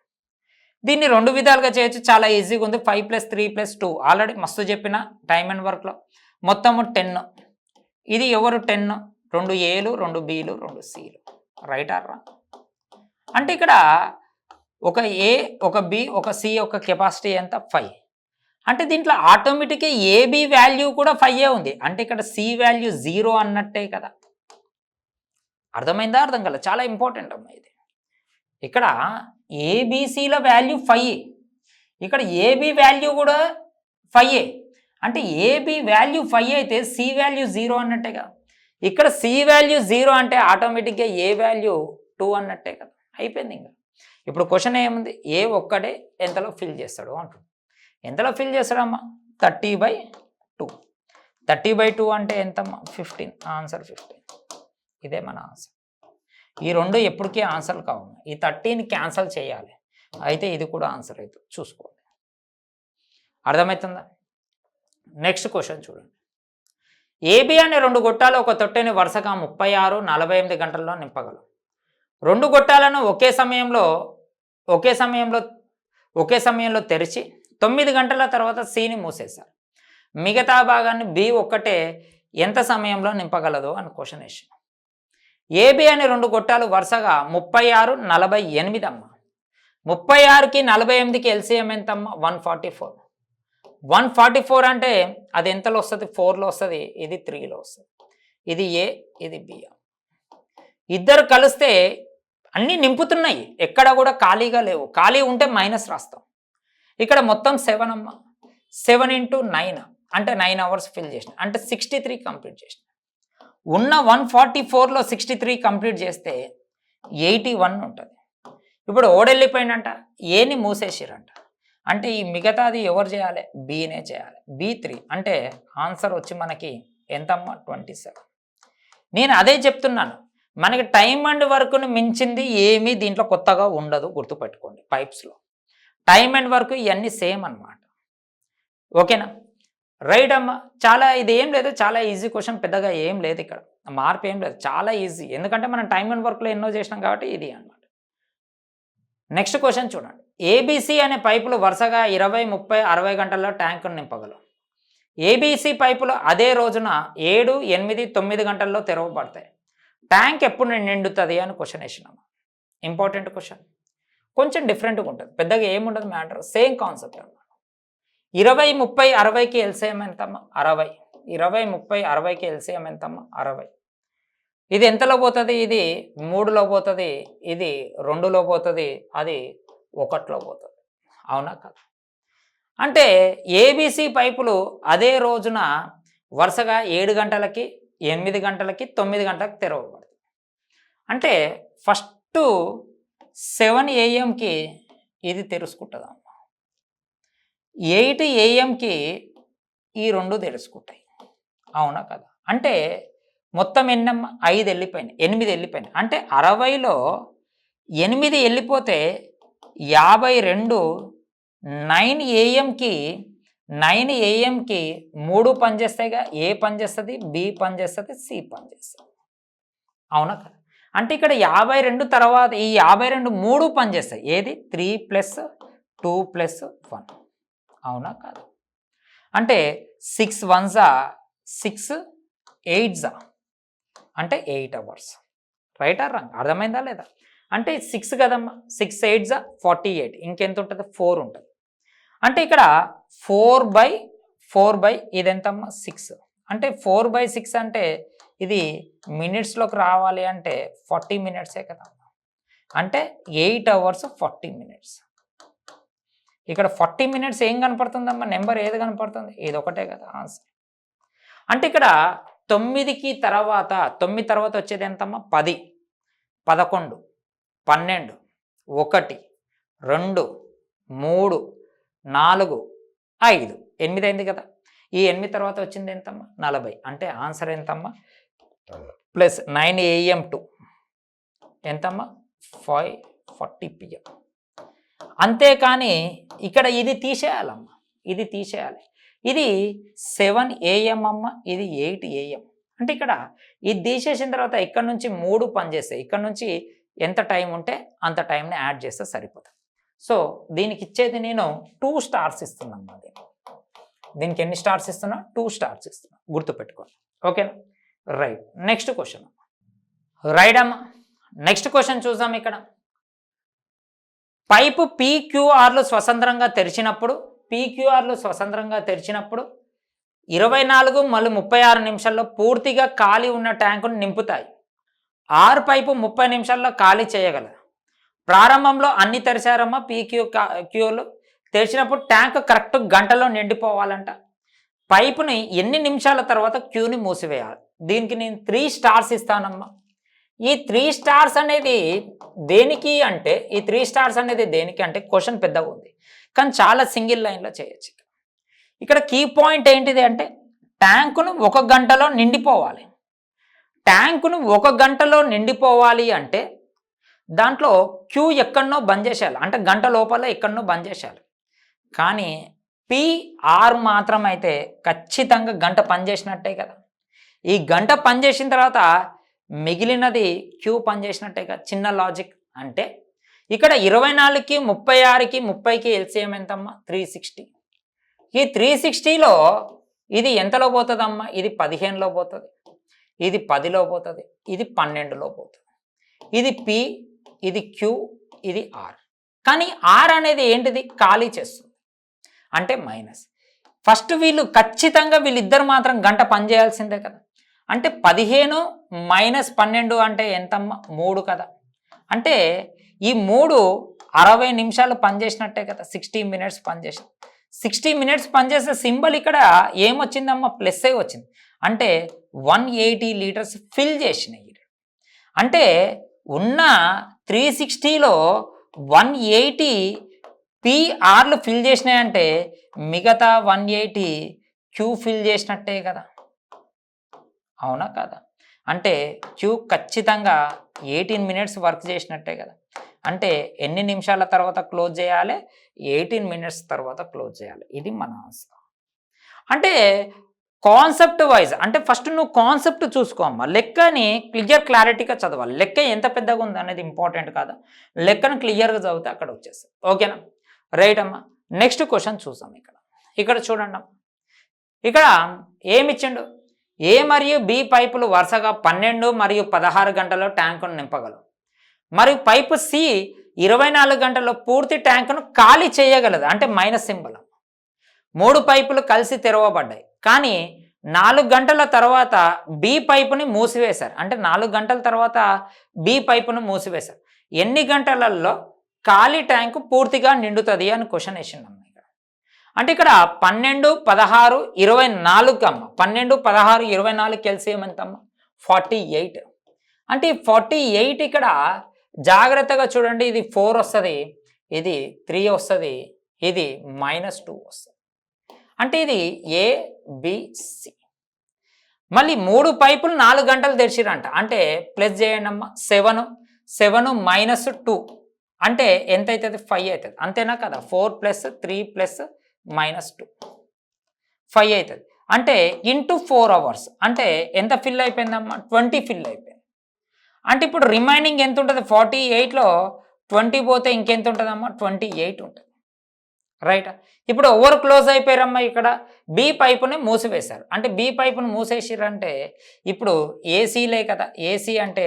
దీన్ని 2 విధాలుగా చేయొచ్చు. చాలా ఈజీగా ఉంది. 5+3+2 ఆల్రెడీ మస్తు చెప్పిన టైం అండ్ వర్క్లో. మొత్తము 10. ఇది ఎవరు? 10. 2 Aలు, 2 Bలు, 2 Cలు. Right or wrong? అంటే ఇక్కడ ఒక A, ఒక B, ఒక C యొక్క కెపాసిటీ ఎంత? 5. అంటే దీంట్లో ఆటోమేటిక్గా AB వాల్యూ కూడా 5 ఉంది. అంటే ఇక్కడ C వాల్యూ 0 అన్నట్టే కదా. అర్థమైందా? అర్థం కదా? చాలా ఇంపార్టెంట్ అమ్మా ఇది. ఇక్కడ ABCల వాల్యూ 5, ఇక్కడ AB వాల్యూ కూడా 5. అంటే AB వాల్యూ 5 అయితే C వాల్యూ 0 అన్నట్టే కదా. ఇక్కడ C వాల్యూ 0 అంటే ఆటోమేటిక్గా A వాల్యూ 2 అన్నట్టే కదా. అయిపోయింది. ఇంకా ఇప్పుడు క్వశ్చన్ ఏముంది? A ఒక్కడే ఎంతలో ఫిల్ చేస్తాడు అంటుంది. ఎంతలో ఫిల్ చేస్తాడమ్మా? 30/2. 30/2 అంటే ఎంతమ్మా? 15. ఆన్సర్ 15. ఇదే మన ఆన్సర్. ఈ 2 ఎప్పటికీ ఆన్సర్లు కావాలి. ఈ 30ని క్యాన్సల్ చేయాలి. అయితే ఇది కూడా ఆన్సర్ అవుతుంది. చూసుకోండి. అర్థమవుతుందా? నెక్స్ట్ క్వశ్చన్ చూడండి. ఏబి అనే 2 గొట్టాలు ఒక తొట్టెని వరుసగా 36, 48 గంటల్లో నింపగలవు. 2 గొట్టాలను ఒకే సమయంలో తెరిచి 9 గంటల తర్వాత సిని మూసేశారు. మిగతా భాగాన్ని బి ఒక్కటే ఎంత సమయంలో నింపగలదు అని క్వశ్చన్ వేసాం. ఏబి అనే 2 గొట్టాలు వరుసగా 36, 48 అమ్మ. 36కి 48కి ఎల్సిఎం ఎంతమ్మా? 144. 144 అంటే అది ఎంతలో వస్తుంది? 4లో వస్తుంది. ఇది 3లో వస్తుంది. ఇది ఏ, ఇది బి. ఇద్దరు కలిస్తే అన్నీ నింపుతున్నాయి, ఎక్కడ కూడా ఖాళీగా లేవు. ఖాళీ ఉంటే మైనస్ రాస్తాం. ఇక్కడ మొత్తం 7 అమ్మ. 7 × 9 అంటే 9 అవర్స్ ఫిల్ చేసిన, అంటే 63 కంప్లీట్ చేసిన. ఉన్న 144లో 63 కంప్లీట్ చేస్తే 81 ఉంటుంది. ఇప్పుడు ఓడెళ్ళిపోయిందంట, ఏని మూసేసిరంట. అంటే ఈ మిగతాది ఎవరు చేయాలి? బీనే చేయాలి. B3 అంటే ఆన్సర్ వచ్చి మనకి ఎంతమ్మా? 27. నేను అదే చెప్తున్నాను, మనకి టైం అండ్ వర్క్ను మించింది ఏమీ దీంట్లో కొత్తగా ఉండదు, గుర్తుపెట్టుకోండి. పైప్స్లో టైం అండ్ వర్క్ ఇవన్నీ సేమ్ అన్నమాట. ఓకేనా? రైట్ అమ్మ. చాలా ఇది ఏం లేదు, చాలా ఈజీ క్వశ్చన్, పెద్దగా ఏం లేదు, ఇక్కడ మార్పు ఏం లేదు, చాలా ఈజీ. ఎందుకంటే మనం టైం అండ్ వర్క్లో ఎన్నో చేసినాం కాబట్టి ఇది అన్నమాట. నెక్స్ట్ క్వశ్చన్ చూడండి. ఏబిసి అనే పైపులు వరుసగా 20, 30, 60 గంటల్లో ట్యాంకును నింపగలవు. ఏబిసి పైపులు అదే రోజున 7, 8, 9 గంటల్లో తెరవబడతాయి. ట్యాంక్ ఎప్పుడు నిండుతుంది అని క్వశ్చన్ వేసినాము. ఇంపార్టెంట్ క్వశ్చన్, కొంచెం డిఫరెంట్గా ఉంటుంది, పెద్దగా ఏముండదు మ్యాటర్, సేమ్ కాన్సెప్ట్ అన్నమాట. 20, 30, 60కి ఎల్సిఎం ఎంతమ్మా? 60. 20, 30, 60కి ఎల్సిఎం ఎంతమ్మా? 60. ఇది ఎంతలో పోతుంది? ఇది 3లో పోతుంది, ఇది 2లో పోతుంది, అది 1లో పోతుంది. అవునా కదా? అంటే ఏబిసి పైపులు అదే రోజున వరుసగా 7 గంటలకి, 8 గంటలకి, 9 గంటలకి తెరవబడతాయి. అంటే ఫస్ట్ 7 AM ఇది తెరుచుకుంటుందమ్మా. 8 AM ఈ 2 తెరుచుకుంటాయి. అవునా కదా? అంటే మొత్తం ఎన్నమ్మా? 5 వెళ్ళిపోయినాయి, 8 వెళ్ళిపోయినాయి. అంటే 60లో 8 వెళ్ళిపోతే 52. 9 AM 3 పనిచేస్తాయిగా. ఏ పనిచేస్తుంది? బి పనిచేస్తుంది, సి పనిచేస్తుంది. అవునా కదా? అంటే ఇక్కడ 52 తర్వాత ఈ 52 3 పనిచేస్తాయి. ఏది? 3 + 2 + 1. అవునా కాదు? అంటే 6 1s 6, 8s అంటే 8 అవర్స్. Right or wrong? అర్థమైందా లేదా? అంటే 6 కదమ్మా, 6 8s 48. ఇంకెంత ఉంటుంది? 4 ఉంటుంది. అంటే ఇక్కడ 4/4 ఇది ఎంతమ్మా? 6. అంటే 4/6 అంటే ఇది మినిట్స్లోకి రావాలి అంటే 40 మినిట్సే కదా. అంటే 8 hours 40 minutes. ఇక్కడ 40 minutes ఏం కనపడుతుందమ్మా? నెంబర్ ఏది కనపడుతుంది? ఇది ఒకటే కదా ఆన్సర్. అంటే ఇక్కడ 9 తర్వాత వచ్చేది ఎంతమ్మా? 10, 11, 12, 1, 2, 3, 4, 5, 8 అయింది కదా. ఈ 8 తర్వాత వచ్చింది ఎంతమ్మా? 40. అంటే ఆన్సర్ ఎంతమ్మా? ప్లస్ 9 AM to ఎంతమ్మా? 5:40 PM. అంతేకాని ఇక్కడ ఇది తీసేయాలమ్మా, ఇది తీసేయాలి. ఇది 7 AM అమ్మ, ఇది 8 AM. అంటే ఇక్కడ ఇది తీసేసిన తర్వాత ఇక్కడ నుంచి 3 పనిచేస్తాయి. ఇక్కడ నుంచి ఎంత టైం ఉంటే అంత టైంని యాడ్ చేస్తే సరిపోతుంది. సో దీనికి ఇచ్చేది నేను 2 stars ఇస్తున్నాను. దీనికి ఎన్ని స్టార్స్ ఇస్తున్నా? 2 stars ఇస్తున్నా, గుర్తుపెట్టుకోండి. ఓకేనా? రైట్. Next question. రైట్ అమ్మా. నెక్స్ట్ క్వశ్చన్ చూద్దాం. ఇక్కడ పైపు PQRలు స్వతంత్రంగా తెరిచినప్పుడు 24 మరియు 36 నిమిషాల్లో పూర్తిగా ఖాళీ ఉన్న ట్యాంకును నింపుతాయి. R పైపు 30 నిమిషాల్లో ఖాళీ చేయగలదు. ప్రారంభంలో అన్ని తెరిచారమ్మా. PQలు తెరిచినప్పుడు ట్యాంక్ కరెక్ట్ గంటలో నిండిపోవాలంట. పైపుని ఎన్ని నిమిషాల తర్వాత క్యూని మూసివేయాలి? దీనికి నేను 3 stars ఇస్తానమ్మా. ఈ 3 stars అనేది దేనికి అంటే క్వశ్చన్ పెద్దగా ఉంది, కానీ చాలా సింగిల్ లైన్లో చేయొచ్చు. ఇక్కడ కీ పాయింట్ ఏంటిది అంటే ట్యాంకును 1 గంటలో నిండిపోవాలి. ట్యాంకును 1 గంటలో నిండిపోవాలి అంటే దాంట్లో క్యూ ఎక్కడనో బంద్ చేసేయాలి, అంటే గంట లోపల ఎక్కడనో బంద్ చేసేయాలి. కానీ PR మాత్రం అయితే ఖచ్చితంగా గంట పనిచేసినట్టే కదా. ఈ గంట పనిచేసిన తర్వాత మిగిలినది క్యూ పనిచేసినట్టేగా. చిన్న లాజిక్. అంటే ఇక్కడ 24కి 36కి 30కి ఎల్సిఎం ఎంతమ్మా? 360. ఈ 360లో ఇది ఎంతలో పోతుందమ్మా? ఇది 15లో పోతుంది, ఇది 10లో పోతుంది, ఇది 12లో పోతుంది. ఇది పి, ఇది క్యూ, ఇది ఆర్. కానీ ఆర్ అనేది ఏంటిది? ఖాళీ చేస్తుంది, అంటే మైనస్. ఫస్ట్ ఖచ్చితంగా వీళ్ళిద్దరు మాత్రం గంట పనిచేయాల్సిందే కదా. అంటే 15 - 12 అంటే ఎంతమ్మా? 3 కదా. అంటే ఈ 3 60 నిమిషాలు పనిచేసినట్టే కదా. 60 మినిట్స్ పనిచేసి 60 మినిట్స్ పనిచేసే సింబల్ ఇక్కడ ఏమొచ్చిందమ్మా? ప్లస్ ఏ వచ్చింది. అంటే 180 లీటర్స్ ఫిల్ చేసినాయి. అంటే ఉన్న 360లో 180 పిఆర్లు ఫిల్ చేసినాయంటే మిగతా 180 క్యూ ఫిల్ చేసినట్టే కదా. అవునా కదా? అంటే క్యూ ఖచ్చితంగా 18 మినిట్స్ వర్క్ చేసినట్టే కదా. అంటే ఎన్ని నిమిషాల తర్వాత క్లోజ్ చేయాలి? 18 మినిట్స్ తర్వాత క్లోజ్ చేయాలి. ఇది మన ఆన్సర్. అంటే కాన్సెప్ట్ వైజ్, అంటే ఫస్ట్ నువ్వు కాన్సెప్ట్ చూసుకో అమ్మా. లెక్కని క్లారిటీగా చదవాలి. లెక్క ఎంత పెద్దగా ఉంది అనేది ఇంపార్టెంట్ కాదా. లెక్కను క్లియర్గా చదివితే అక్కడ వచ్చేస్తుంది. ఓకేనా? రైట్ అమ్మా. నెక్స్ట్ క్వశ్చన్ చూసాం. ఇక్కడ చూడండి అమ్మా. ఇక్కడ ఏమిచ్చిండు? ఏ మరియు బి పైపులు వరుసగా 12 మరియు 16 గంటల్లో ట్యాంకును నింపగలవు. మరియు పైపు సి 24 గంటల్లో పూర్తి ట్యాంకును ఖాళీ చేయగలదు. అంటే మైనస్ సింబల్. 3 పైపులు కలిసి తెరవబడ్డాయి, కానీ 4 గంటల తర్వాత బి పైపుని మూసివేశారు. అంటే 4 గంటల తర్వాత బి పైపును మూసివేశారు. ఎన్ని గంటలలో ఖాళీ ట్యాంకు పూర్తిగా నిండుతుంది అని క్వశ్చన్ వేసిండమ్మ. అంటే ఇక్కడ 12, 16, 24 అమ్మ. 12, 16, 24 ఎల్సిఎం ఎంతమ్మ? 48. అంటే 48 ఇక్కడ జాగ్రత్తగా చూడండి. ఇది 4 వస్తుంది, ఇది 3 వస్తుంది, ఇది -2 వస్తుంది. అంటే ఇది ఏబిసి. మళ్ళీ 3 పైపులు 4 గంటలు తెరిచిరంట. అంటే ప్లస్ చేయండి అమ్మ. 7 -2 అంటే ఎంత అవుతుంది? 5 అవుతుంది. అంతేనా కదా? 4 + 3 + -2 5 అవుతుంది. అంటే ఇంటూ 4 అవర్స్ అంటే ఎంత ఫిల్ అయిపోయిందమ్మా? 20 ఫిల్ అయిపోయింది. అంటే ఇప్పుడు రిమైనింగ్ ఎంత ఉంటుంది? 48లో 20 పోతే ఇంకెంత ఉంటుందమ్మా? 28 ఉంటుంది. రైట్. ఇప్పుడు ఓవర్ క్లోజ్ అయిపోయారమ్మా. ఇక్కడ బి పైపుని మూసివేశారు. అంటే బి పైపుని మూసేసారంటే ఇప్పుడు ఏసీలే కదా. ఏసీ అంటే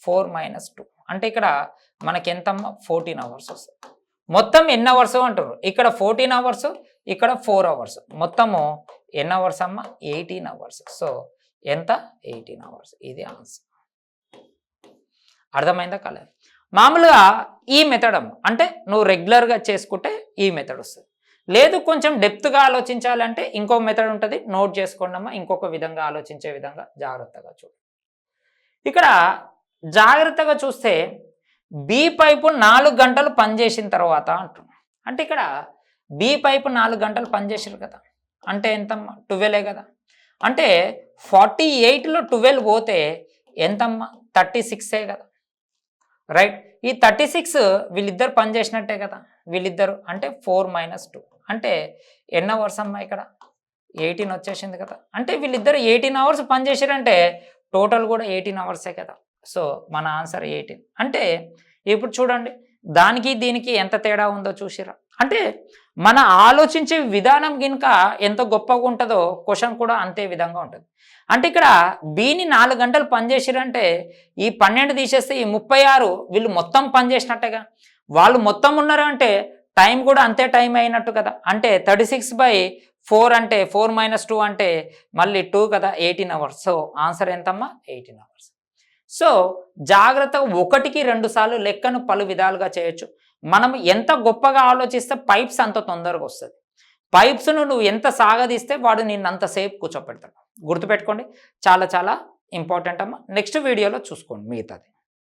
4 - 2 అంటే ఇక్కడ మనకి ఎంతమ్మా? 14 అవర్స్ వస్తుంది. మొత్తం ఎన్ని అవర్స్ అంటారు? ఇక్కడ 14 అవర్స్, ఇక్కడ 4 అవర్స్. మొత్తము ఎన్ని అవర్స్ అమ్మా? 18 అవర్స్. సో ఎంత? 18 అవర్స్. ఇది ఆన్సర్. అర్థమైందా కాలేదు? మామూలుగా ఈ మెథడ్ అమ్మ. అంటే నువ్వు రెగ్యులర్గా చేసుకుంటే ఈ మెథడ్ వస్తుంది. లేదు కొంచెం డెప్త్గా ఆలోచించాలంటే ఇంకో మెథడ్ ఉంటుంది. నోట్ చేసుకోండి అమ్మా. ఇంకొక విధంగా ఆలోచించే విధంగా జాగ్రత్తగా చూడు. ఇక్కడ జాగ్రత్తగా చూస్తే బి పైపు 4 గంటలు పనిచేసిన తర్వాత అంటున్నా. అంటే ఇక్కడ బి పైపు 4 గంటలు పనిచేసారు కదా. అంటే ఎంతమ్మా? 12 కదా. అంటే 48లో 12 పోతే ఎంతమ్మా? 36 కదా. రైట్. ఈ 36 వీళ్ళిద్దరు పనిచేసినట్టే కదా. వీళ్ళిద్దరు అంటే 4 - 2 అంటే ఎన్ని అవర్స్ అమ్మా? ఇక్కడ 18 వచ్చేసింది కదా. అంటే వీళ్ళిద్దరు 18 అవర్స్ పనిచేసారంటే టోటల్ కూడా 18 అవర్సే కదా. సో మన ఆన్సర్ 18. అంటే ఇప్పుడు చూడండి, దానికి దీనికి ఎంత తేడా ఉందో చూసిరా. అంటే మన ఆలోచించే విధానం కనుక ఎంత గొప్పగా ఉంటుందో క్వశ్చన్ కూడా అంతే విధంగా ఉంటుంది. అంటే ఇక్కడ బిని 4 గంటలు పనిచేసిరంటే ఈ 12 తీసేస్తే ఈ 36 వీళ్ళు మొత్తం పనిచేసినట్టేగా. వాళ్ళు మొత్తం ఉన్నారు అంటే టైం కూడా అంతే టైం అయినట్టు కదా. అంటే 36/4 అంటే 4 - 2 అంటే మళ్ళీ 2 కదా. 18 అవర్స్. సో ఆన్సర్ ఎంతమ్మా? 18 అవర్స్. సో జాగ్రత్తగా 1కి 2 సార్లు లెక్కను పలు విధాలుగా చేయొచ్చు. మనం ఎంత గొప్పగా ఆలోచిస్తే పైప్స్ అంత తొందరగా వస్తుంది. పైప్స్ను నువ్వు ఎంత సాగదీస్తే వాడు నిన్ను అంతసేపు కూర్చోపెడతాడు. గుర్తుపెట్టుకోండి, చాలా చాలా ఇంపార్టెంట్ అమ్మా. నెక్స్ట్ వీడియోలో చూసుకోండి మిగతాది.